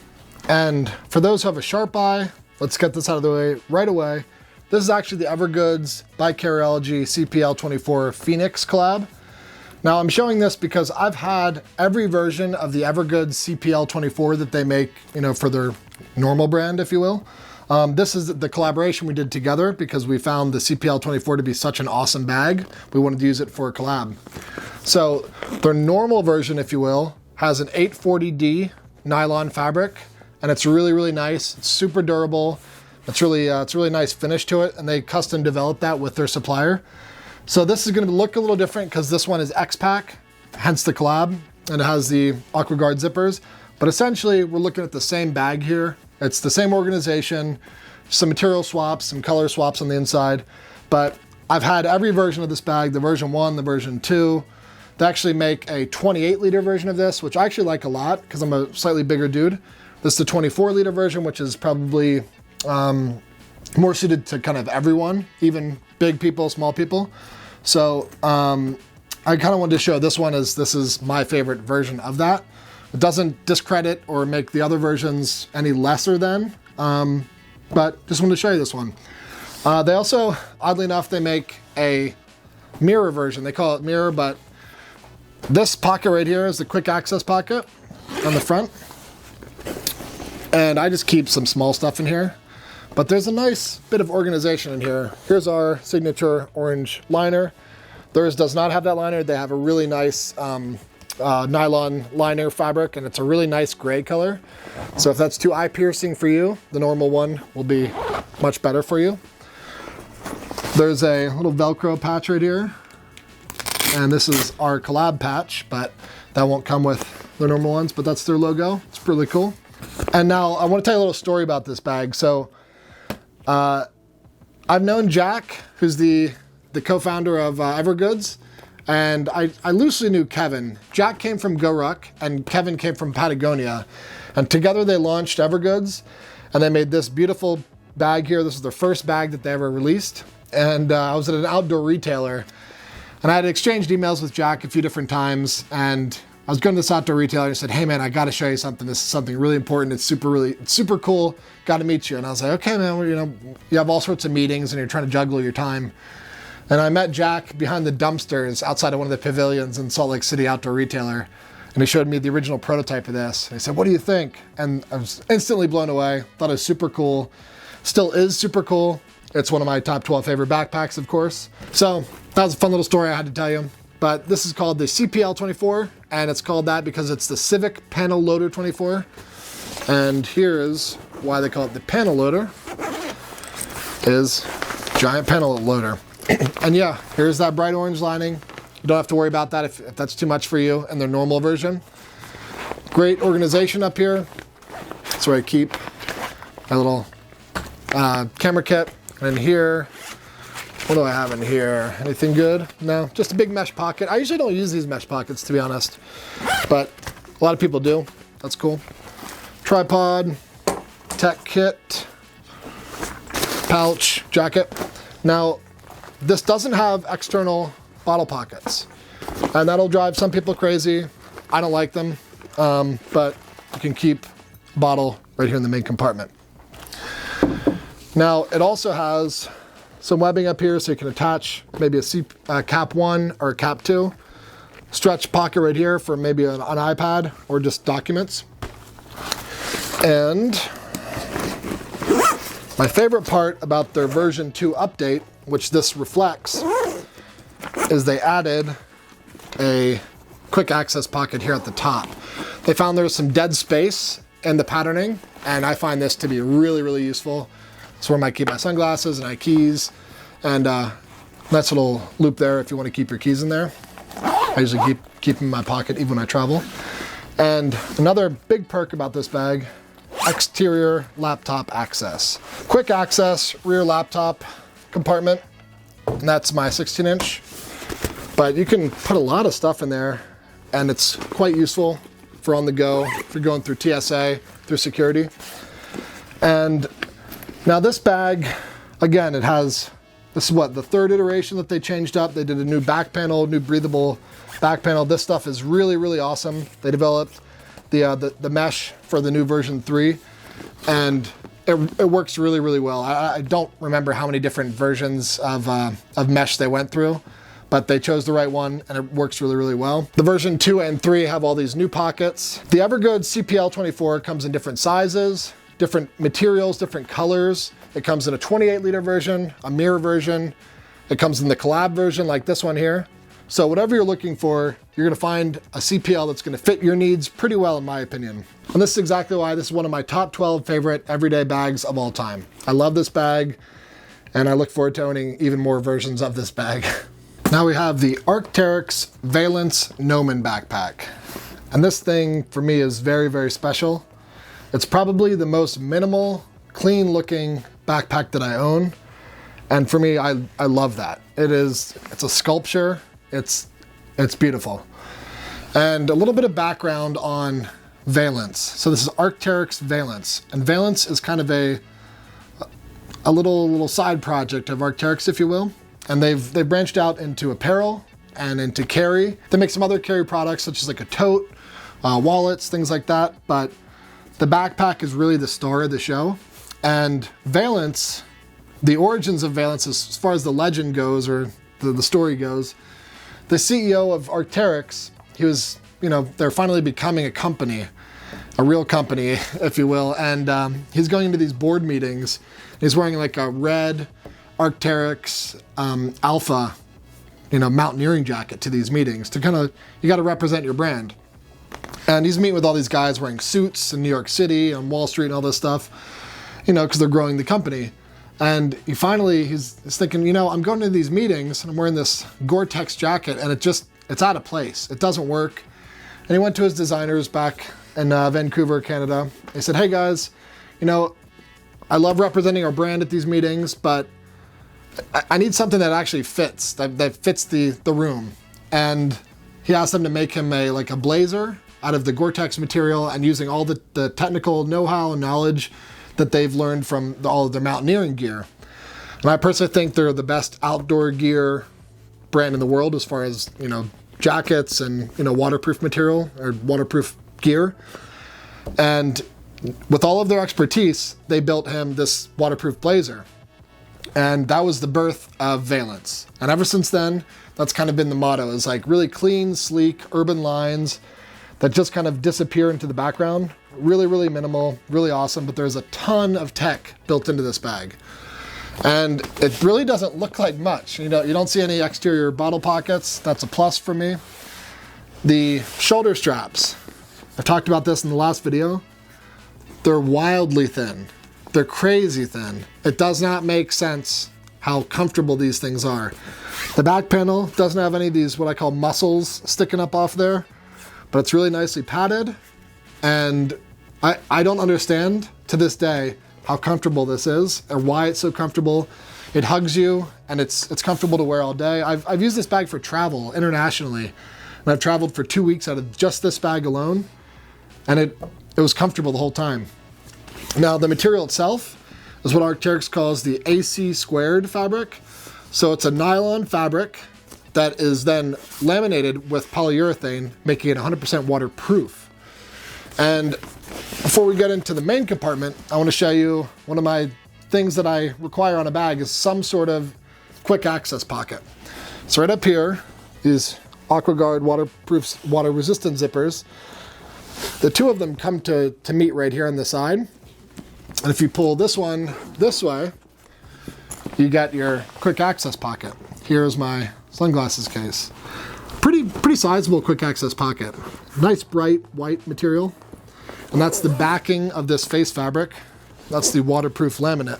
Speaker 1: And for those who have a sharp eye, let's get this out of the way right away. This is actually the EVERGOODS by Carryology CPL24 Phoenix collab. Now I'm showing this because I've had every version of the EVERGOODS CPL24 that they make, for their normal brand, if you will. This is the collaboration we did together because we found the CPL24 to be such an awesome bag. We wanted to use it for a collab. So their normal version, if you will, has an 840D nylon fabric, and it's really, really nice. It's super durable. It's really nice finish to it, and they custom developed that with their supplier. So this is going to look a little different because this one is X-Pack, hence the collab, and it has the AquaGuard zippers. But essentially, we're looking at the same bag here. It's the same organization, some material swaps, some color swaps on the inside. But I've had every version of this bag, the version 1, the version 2. They actually make a 28-liter version of this, which I actually like a lot because I'm a slightly bigger dude. This is the 24-liter version, which is probably more suited to kind of everyone, even big people, small people. So I kind of wanted to show this one as this is my favorite version of that. It doesn't discredit or make the other versions any lesser than, but just wanted to show you this one. They also, oddly enough, they make a mirror version. They call it mirror, but this pocket right here is the quick access pocket on the front. And I just keep some small stuff in here. But there's a nice bit of organization in here. Here's our signature orange liner. Theirs does not have that liner. They have a really nice nylon liner fabric, and it's a really nice gray color. So if that's too eye-piercing for you, the normal one will be much better for you. There's a little Velcro patch right here. And this is our collab patch, but that won't come with the normal ones, but that's their logo. It's really cool. And now I want to tell you a little story about this bag. So I've known Jack, who's the co-founder of EVERGOODS, and I loosely knew Kevin. Jack came from GORUCK, and Kevin came from Patagonia, and together they launched EVERGOODS, and they made this beautiful bag here. This is their first bag that they ever released, and I was at an outdoor retailer, and I had exchanged emails with Jack a few different times, and I was going to this outdoor retailer and said, hey man, I got to show you something. This is something really important. It's super cool. Got to meet you. And I was like, okay man, well, you have all sorts of meetings and you're trying to juggle your time. And I met Jack behind the dumpsters outside of one of the pavilions in Salt Lake City outdoor retailer. And he showed me the original prototype of this. And he said, what do you think? And I was instantly blown away. Thought it was super cool. Still is super cool. It's one of my top 12 favorite backpacks, of course. So that was a fun little story I had to tell you. But this is called the CPL24, and it's called that because it's the Civic Panel Loader 24. And here is why they call it the panel loader, is giant panel loader. And yeah, here's that bright orange lining. You don't have to worry about that if that's too much for you in their normal version. Great organization up here. That's where I keep my little camera kit. And in here, what do I have in here? Anything good? No, just a big mesh pocket. I usually don't use these mesh pockets, to be honest, but a lot of people do. That's cool. Tripod, tech kit, pouch, jacket. Now, this doesn't have external bottle pockets, and that'll drive some people crazy. I don't like them, but you can keep a bottle right here in the main compartment. Now, it also has some webbing up here so you can attach maybe a cap 1 or a cap 2. Stretch pocket right here for maybe an iPad or just documents. And my favorite part about their version 2 update, which this reflects, is they added a quick access pocket here at the top. They found there was some dead space in the patterning, and I find this to be really, really useful. It's where I might keep my sunglasses and my keys, and nice little loop there if you want to keep your keys in there. I usually keep them in my pocket even when I travel. And another big perk about this bag, exterior laptop access. Quick access rear laptop compartment, and that's my 16-inch. But you can put a lot of stuff in there, and it's quite useful for on the go, if you're going through TSA, through security. And now this bag, again, it has, this is what, the 3rd iteration that they changed up. They did a new back panel, new breathable back panel. This stuff is really, really awesome. They developed the mesh for the new version 3, and it works really, really well. I don't remember how many different versions of mesh they went through, but they chose the right one, and it works really, really well. The version 2 and 3 have all these new pockets. The EVERGOODS CPL24 comes in different sizes, different materials, different colors. It comes in a 28-liter version, a mirror version. It comes in the collab version like this one here. So whatever you're looking for, you're gonna find a CPL that's gonna fit your needs pretty well, in my opinion. And this is exactly why this is one of my top 12 favorite everyday bags of all time. I love this bag, and I look forward to owning even more versions of this bag. Now we have the Arc'teryx Veilance Nomin backpack. And this thing, for me, is very, very special. It's probably the most minimal, clean looking backpack that I own. And for me, I love that. It's a sculpture. It's beautiful. And a little bit of background on Veilance. So this is Arc'teryx Veilance. And Veilance is kind of a little side project of Arc'teryx, if you will. And they've branched out into apparel and into carry. They make some other carry products, such as like a tote, wallets, things like that. But the backpack is really the star of the show. And Veilance, the origins of Veilance, as far as the legend goes, or the story goes, the CEO of Arc'teryx, he was, they're finally becoming a company, a real company, if you will. And he's going into these board meetings. He's wearing like a red Arc'teryx Alpha, mountaineering jacket to these meetings to you got to represent your brand. And he's meeting with all these guys wearing suits in New York City, on Wall Street and all this stuff, because they're growing the company. And he's thinking, I'm going to these meetings and I'm wearing this Gore-Tex jacket and it's out of place. It doesn't work. And he went to his designers back in Vancouver, Canada. He said, hey guys, I love representing our brand at these meetings, but I need something that actually fits, that fits the room. And he asked them to make him a blazer out of the Gore-Tex material and using all the technical know-how and knowledge that they've learned from all of their mountaineering gear. And I personally think they're the best outdoor gear brand in the world as far as, jackets and, waterproof material or waterproof gear. And with all of their expertise, they built him this waterproof blazer. And that was the birth of Veilance. And ever since then, that's kind of been the motto, is like really clean, sleek, urban lines that just kind of disappear into the background. Really, really minimal, really awesome, but there's a ton of tech built into this bag. And it really doesn't look like much. You don't see any exterior bottle pockets. That's a plus for me. The shoulder straps, I've talked about this in the last video. They're wildly thin. They're crazy thin. It does not make sense how comfortable these things are. The back panel doesn't have any of these, what I call muscles sticking up off there, but it's really nicely padded. And I don't understand to this day how comfortable this is or why it's so comfortable. It hugs you and it's comfortable to wear all day. I've used this bag for travel internationally, and I've traveled for 2 weeks out of just this bag alone, and it was comfortable the whole time. Now the material itself is what Arc'teryx calls the AC squared fabric. So it's a nylon fabric that is then laminated with polyurethane, making it 100% waterproof. And before we get into the main compartment, I want to show you one of my things that I require on a bag is some sort of quick access pocket. So right up here, these AquaGuard waterproof, water resistant zippers. The two of them come to meet right here on the side. And if you pull this one this way, you got your quick access pocket. Here's my sunglasses case. Pretty sizable quick access pocket. Nice bright white material. And that's the backing of this face fabric. That's the waterproof laminate.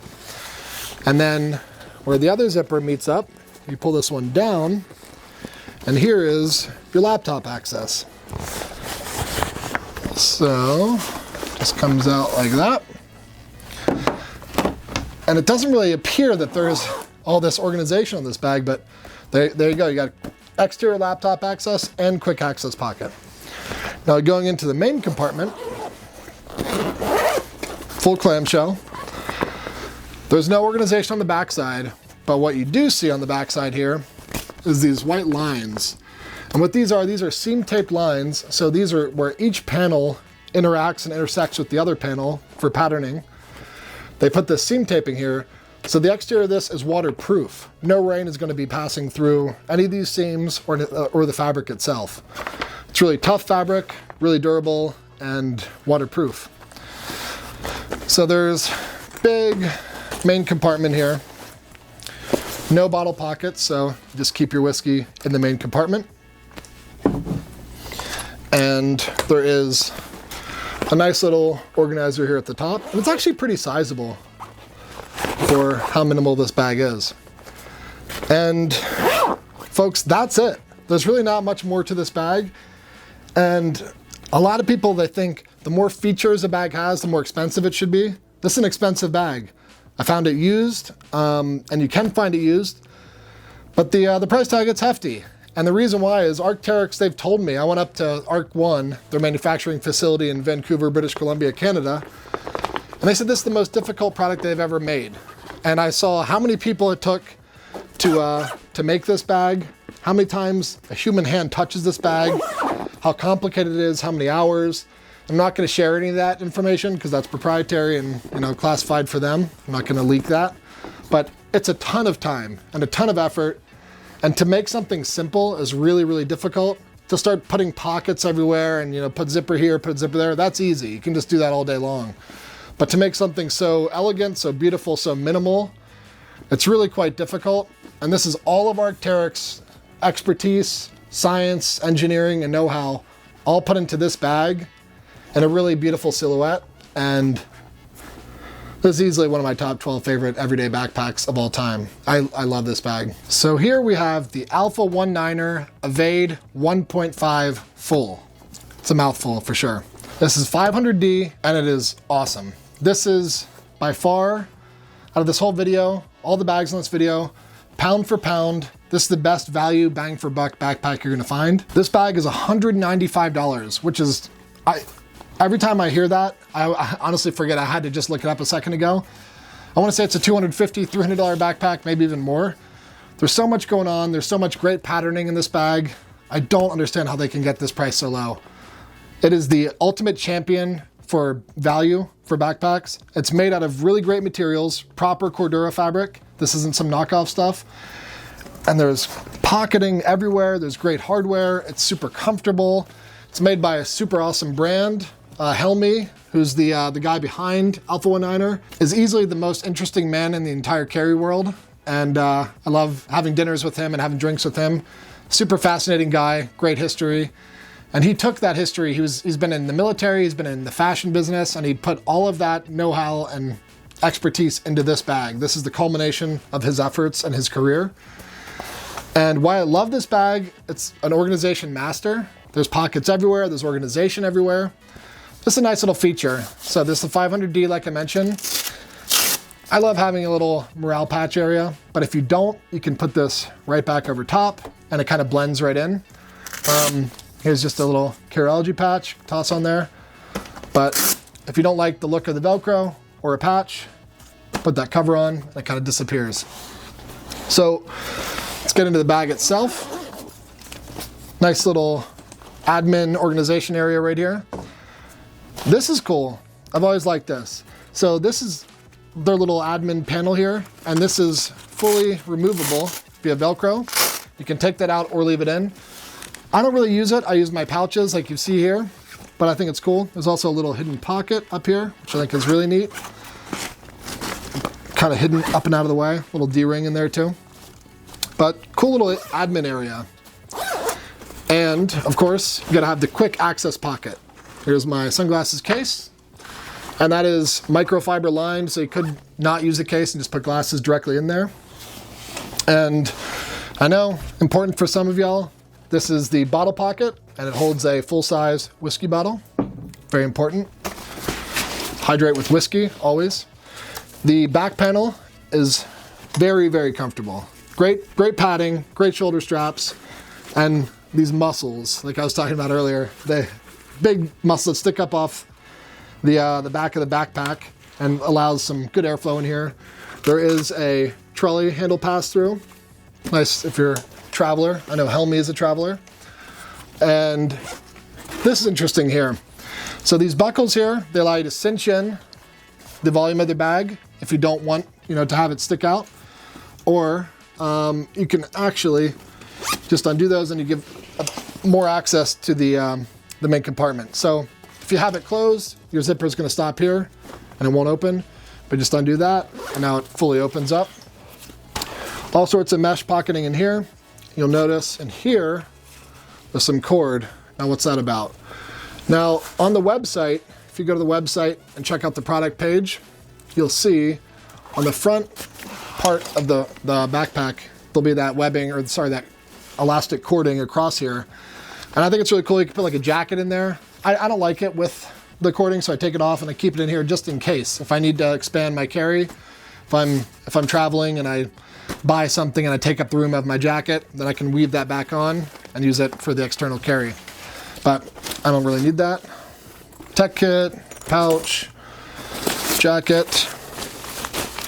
Speaker 1: And then where the other zipper meets up, you pull this one down, and here is your laptop access. So, just comes out like that. And it doesn't really appear that there's all this organization on this bag, but there you go. You got exterior laptop access and quick access pocket. Now going into the main compartment, full clamshell. There's no organization on the backside, but what you do see on the backside here is these white lines. And what these are seam taped lines. So these are where each panel interacts and intersects with the other panel for patterning. They put this seam taping here. So the exterior of this is waterproof. No rain is going to be passing through any of these seams or the fabric itself. It's really tough fabric, really durable, and waterproof. So there's big main compartment here. No bottle pockets, so just keep your whiskey in the main compartment. And there is a nice little organizer here at the top. And it's actually pretty sizable for how minimal this bag is. And folks, that's it. There's really not much more to this bag. And a lot of people, they think the more features a bag has, the more expensive it should be. This is an expensive bag. I found it used, and you can find it used, but the price tag is hefty. And the reason why is Arc'teryx, they've told me, I went up to ARC1, their manufacturing facility in Vancouver, British Columbia, Canada, and they said this is the most difficult product they've ever made. And I saw how many people it took to make this bag, how many times a human hand touches this bag, how complicated it is, how many hours. I'm not going to share any of that information because that's proprietary and classified for them. I'm not going to leak that. But it's a ton of time and a ton of effort. And to make something simple is really, really difficult. To start putting pockets everywhere and put zipper here, put zipper there, that's easy. You can just do that all day long. But to make something so elegant, so beautiful, so minimal, it's really quite difficult. And this is all of Arc'teryx expertise, science, engineering, and know-how all put into this bag in a really beautiful silhouette. And this is easily one of my top 12 favorite everyday backpacks of all time. I love this bag. So here we have the Alpha 19er Evade 1.5 full. It's a mouthful for sure. This is 500D and it is awesome. This is by far, out of this whole video, all the bags in this video, pound for pound, this is the best value bang for buck backpack you're gonna find. This bag is $195, which is, every time I hear that, I honestly forget I had to just look it up a second ago. I wanna say it's a $250, $300 backpack, maybe even more. There's so much going on. There's so much great patterning in this bag. I don't understand how they can get this price so low. It is the ultimate champion for value for backpacks. It's made out of really great materials, proper Cordura fabric. This isn't some knockoff stuff. And there's pocketing everywhere. There's great hardware. It's super comfortable. It's made by a super awesome brand. Helmy, who's the guy behind Alpha 19er, is easily the most interesting man in the entire carry world. And I love having dinners with him and having drinks with him. Super fascinating guy, great history. And he took that history, he's been in the military, he's been in the fashion business, and he put all of that know-how and expertise into this bag. This is the culmination of his efforts and his career. And why I love this bag, it's an organization master. There's pockets everywhere, there's organization everywhere. This is a nice little feature. So this is the 500D, like I mentioned. I love having a little morale patch area, but if you don't, you can put this right back over top and it kind of blends right in. Here's just a little Carryology patch, toss on there. But if you don't like the look of the Velcro or a patch, put that cover on, and it kind of disappears. So let's get into the bag itself. Nice little admin organization area right here. This is cool. I've always liked this. So this is their little admin panel here, and this is fully removable via Velcro. You can take that out or leave it in. I don't really use it. I use my pouches like you see here, but I think it's cool. There's also a little hidden pocket up here, which I think is really neat. Kind of hidden up and out of the way. Little D-ring in there too. But cool little admin area. And of course, you gotta have the quick access pocket. Here's my sunglasses case. And that is microfiber lined, so you could not use the case and just put glasses directly in there. And I know, important for some of y'all, this is the bottle pocket, and it holds a full-size whiskey bottle. Very important. Hydrate with whiskey, always. The back panel is very, very comfortable. Great padding, great shoulder straps, and these muscles, like I was talking about earlier, the big muscles that stick up off the back of the backpack and allows some good airflow in here. There is a trolley handle pass-through. Nice if you're a traveler. I know Helmy is a traveler. And this is interesting here. So these buckles here, they allow you to cinch in the volume of the bag if you don't want, to have it stick out. Or you can actually just undo those and you give more access to the main compartment. So if you have it closed, your zipper is going to stop here and it won't open, but just undo that and now it fully opens up. All sorts of mesh pocketing in here. You'll notice in here there's some cord. Now what's that about? Now on the website, if you go to the website and check out the product page, you'll see on the front part of the backpack there'll be that webbing, or sorry, that elastic cording across here. And I think it's really cool. You can put like a jacket in there. I don't like it with the cording, so I take it off and I keep it in here just in case. If I need to expand my carry, if I'm traveling and I buy something and I take up the room of my jacket, then I can weave that back on and use it for the external carry. But I don't really need that. Tech kit, pouch, jacket,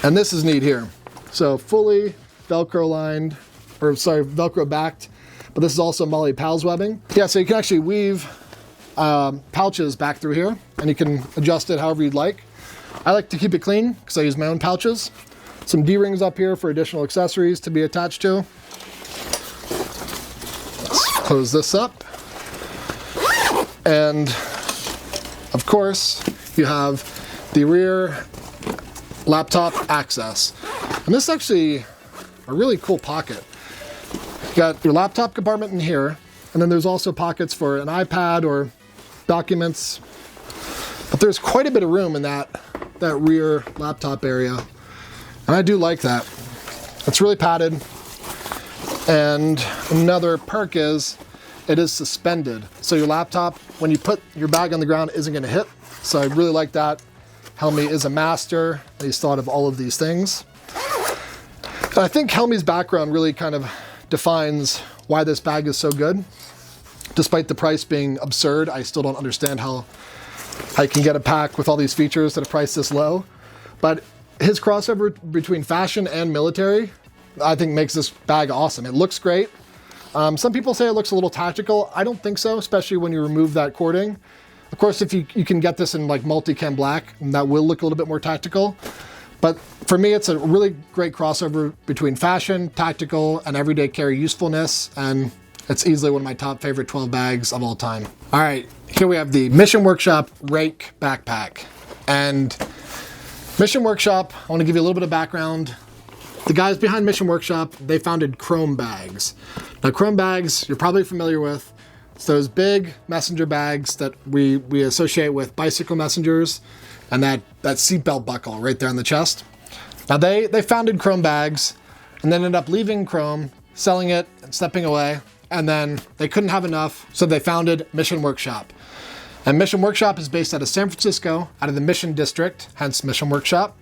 Speaker 1: and this is neat here. So fully Velcro lined, or sorry, Velcro backed, but this is also Molly Pals webbing. Yeah, so you can actually weave pouches back through here, and you can adjust it however you'd like. I like to keep it clean because I use my own pouches. Some D-rings up here for additional accessories to be attached to. Let's close this up. And of course, you have the rear laptop access. And this is actually a really cool pocket. You got your laptop compartment in here, and then there's also pockets for an iPad or documents. But there's quite a bit of room in that rear laptop area. And I do like that. It's really padded. And another perk is it is suspended. So your laptop, when you put your bag on the ground, isn't going to hit. So I really like that. Helmy is a master. He's thought of all of these things. And I think Helmy's background really kind of defines why this bag is so good. Despite the price being absurd, I still don't understand how I can get a pack with all these features at a price this low. But his crossover between fashion and military, I think makes this bag awesome. It looks great. Some people say it looks a little tactical. I don't think so, especially when you remove that cording. Of course, if you can get this in like multicam black, and that will look a little bit more tactical. But for me, it's a really great crossover between fashion, tactical, and everyday carry usefulness. And it's easily one of my top favorite 12 bags of all time. All right, here we have the Mission Workshop Rhake backpack. And Mission Workshop, I want to give you a little bit of background. The guys behind Mission Workshop, they founded Chrome bags. Now Chrome bags, you're probably familiar with. It's those big messenger bags that we associate with bicycle messengers and that seatbelt buckle right there on the chest. Now they founded Chrome bags and then ended up leaving Chrome, selling it and stepping away. And then they couldn't have enough, so they founded Mission Workshop. And Mission Workshop is based out of San Francisco, out of the Mission District, hence Mission Workshop.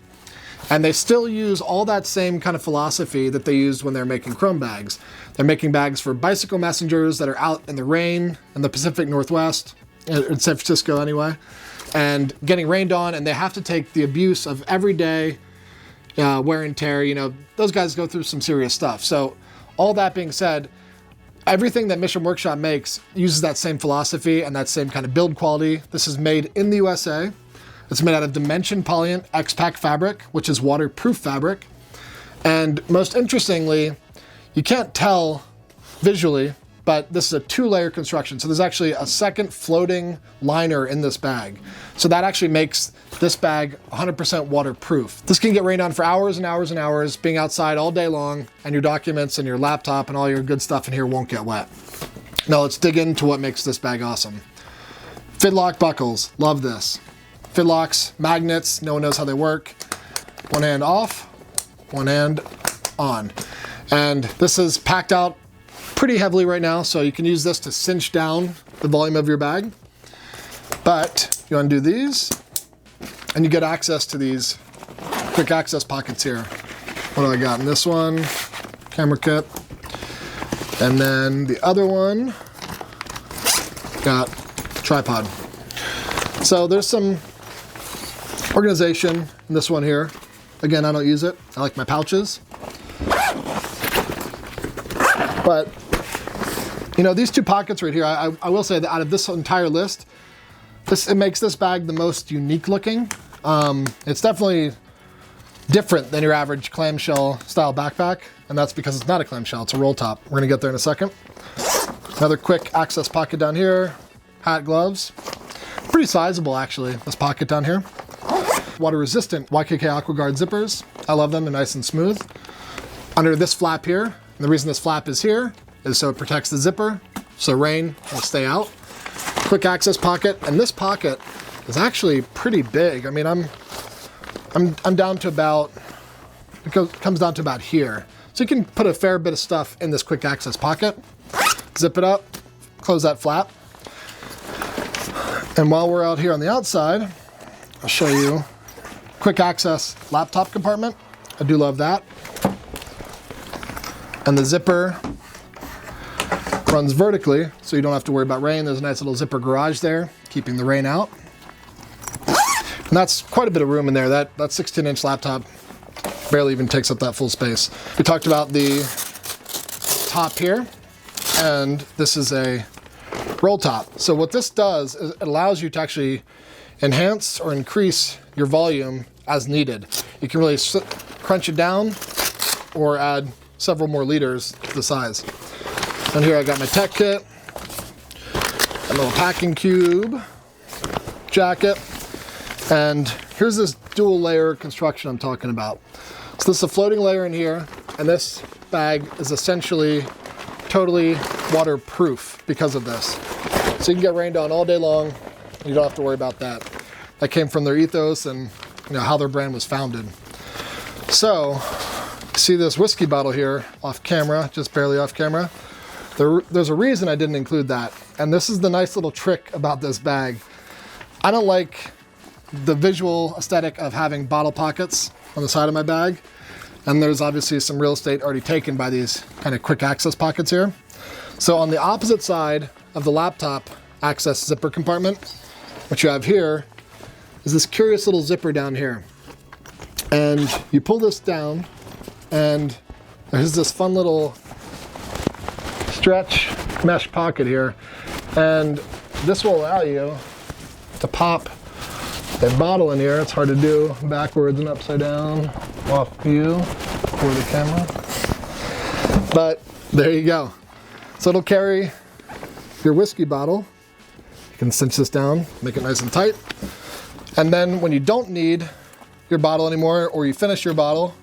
Speaker 1: And they still use all that same kind of philosophy that they used when they're making Chrome bags. They're making bags for bicycle messengers that are out in the rain in the Pacific Northwest, in San Francisco anyway, and getting rained on, and they have to take the abuse of everyday wear and tear. Those guys go through some serious stuff. So all that being said, Everything that Mission Workshop makes uses that same philosophy and that same kind of build quality. This is made in the USA. It's made out of Dimension Polyant X-Pack fabric, which is waterproof fabric. And most interestingly, you can't tell visually, but this is a 2-layer construction. So there's actually a second floating liner in this bag. So that actually makes this bag 100% waterproof. This can get rained on for hours and hours and hours, being outside all day long, and your documents and your laptop and all your good stuff in here won't get wet. Now let's dig into what makes this bag awesome. Fidlock buckles, love this. Fidlocks, magnets, no one knows how they work. One hand off, one hand on. And this is packed out pretty heavily right now, so you can use this to cinch down the volume of your bag. But you undo these, and you get access to these quick access pockets here. What do I got in this one? Camera kit. And then the other one, got tripod. So there's some organization in this one here. Again, I don't use it. I like my pouches. But, you know, these 2 pockets right here, I will say that out of this entire list, it makes this bag the most unique looking. It's definitely different than your average clamshell style backpack, and that's because it's not a clamshell, it's a roll top. We're gonna get there in a second. Another quick access pocket down here, hat, gloves. Pretty sizable actually, this pocket down here. Water resistant YKK AquaGuard zippers. I love them, they're nice and smooth. Under this flap here, and the reason this flap is here is so it protects the zipper, so rain will stay out. Quick access pocket, and this pocket is actually pretty big. I mean, I'm down to about, it comes down to about here. So you can put a fair bit of stuff in this quick access pocket. Zip it up, close that flap. And while we're out here on the outside, I'll show you quick access laptop compartment. I do love that. And the zipper runs vertically, so you don't have to worry about rain. There's a nice little zipper garage there, keeping the rain out. And that's quite a bit of room in there. That 16-inch laptop barely even takes up that full space. We talked about the top here, and this is a roll top. So what this does is it allows you to actually enhance or increase your volume as needed. You can really crunch it down or add several more liters to the size. And here I got my tech kit, a little packing cube, jacket, and here's this dual layer construction I'm talking about. So this is a floating layer in here, and this bag is essentially totally waterproof because of this. So you can get rained on all day long, and you don't have to worry about that. That came from their ethos and how their brand was founded. So, see this whiskey bottle here off camera, just barely off camera. There's a reason I didn't include that, and this is the nice little trick about this bag. I don't like the visual aesthetic of having bottle pockets on the side of my bag, and there's obviously some real estate already taken by these kind of quick access pockets here. So on the opposite side of the laptop access zipper compartment, what you have here is this curious little zipper down here. And you pull this down, and there's this fun little stretch mesh pocket here, and this will allow you to pop a bottle in here. It's hard to do backwards and upside down off view for the camera, but there you go. So it'll carry your whiskey bottle. You can cinch this down, make it nice and tight, and then when you don't need your bottle anymore, or you finish your bottle,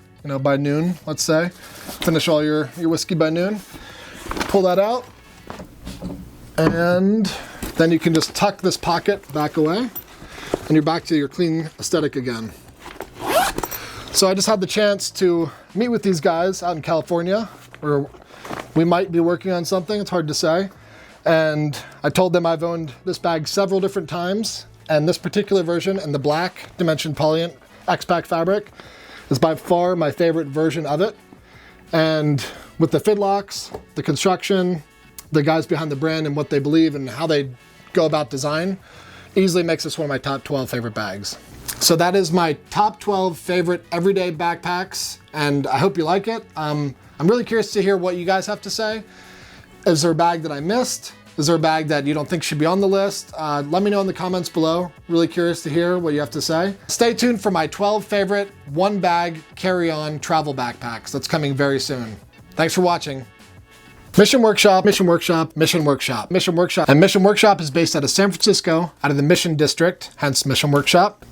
Speaker 1: by noon, let's say, finish all your whiskey by noon, pull that out, and then you can just tuck this pocket back away, and you're back to your clean aesthetic again. So I just had the chance to meet with these guys out in California, or we might be working on something, it's hard to say. And I told them I've owned this bag several different times, and this particular version in the black Dimension Polyant X-Pack fabric is by far my favorite version of it. And with the fidlocks, the construction, the guys behind the brand and what they believe and how they go about design, easily makes this one of my top 12 favorite bags. So that is my top 12 favorite everyday backpacks, and I hope you like it. I'm really curious to hear what you guys have to say. Is there a bag that I missed? Is there a bag that you don't think should be on the list? Let me know in the comments below. Really curious to hear what you have to say. Stay tuned for my 12 favorite one bag carry-on travel backpacks. That's coming very soon. Thanks for watching. Mission Workshop, Mission Workshop, Mission Workshop, Mission Workshop. And Mission Workshop is based out of San Francisco, out of the Mission District, hence Mission Workshop.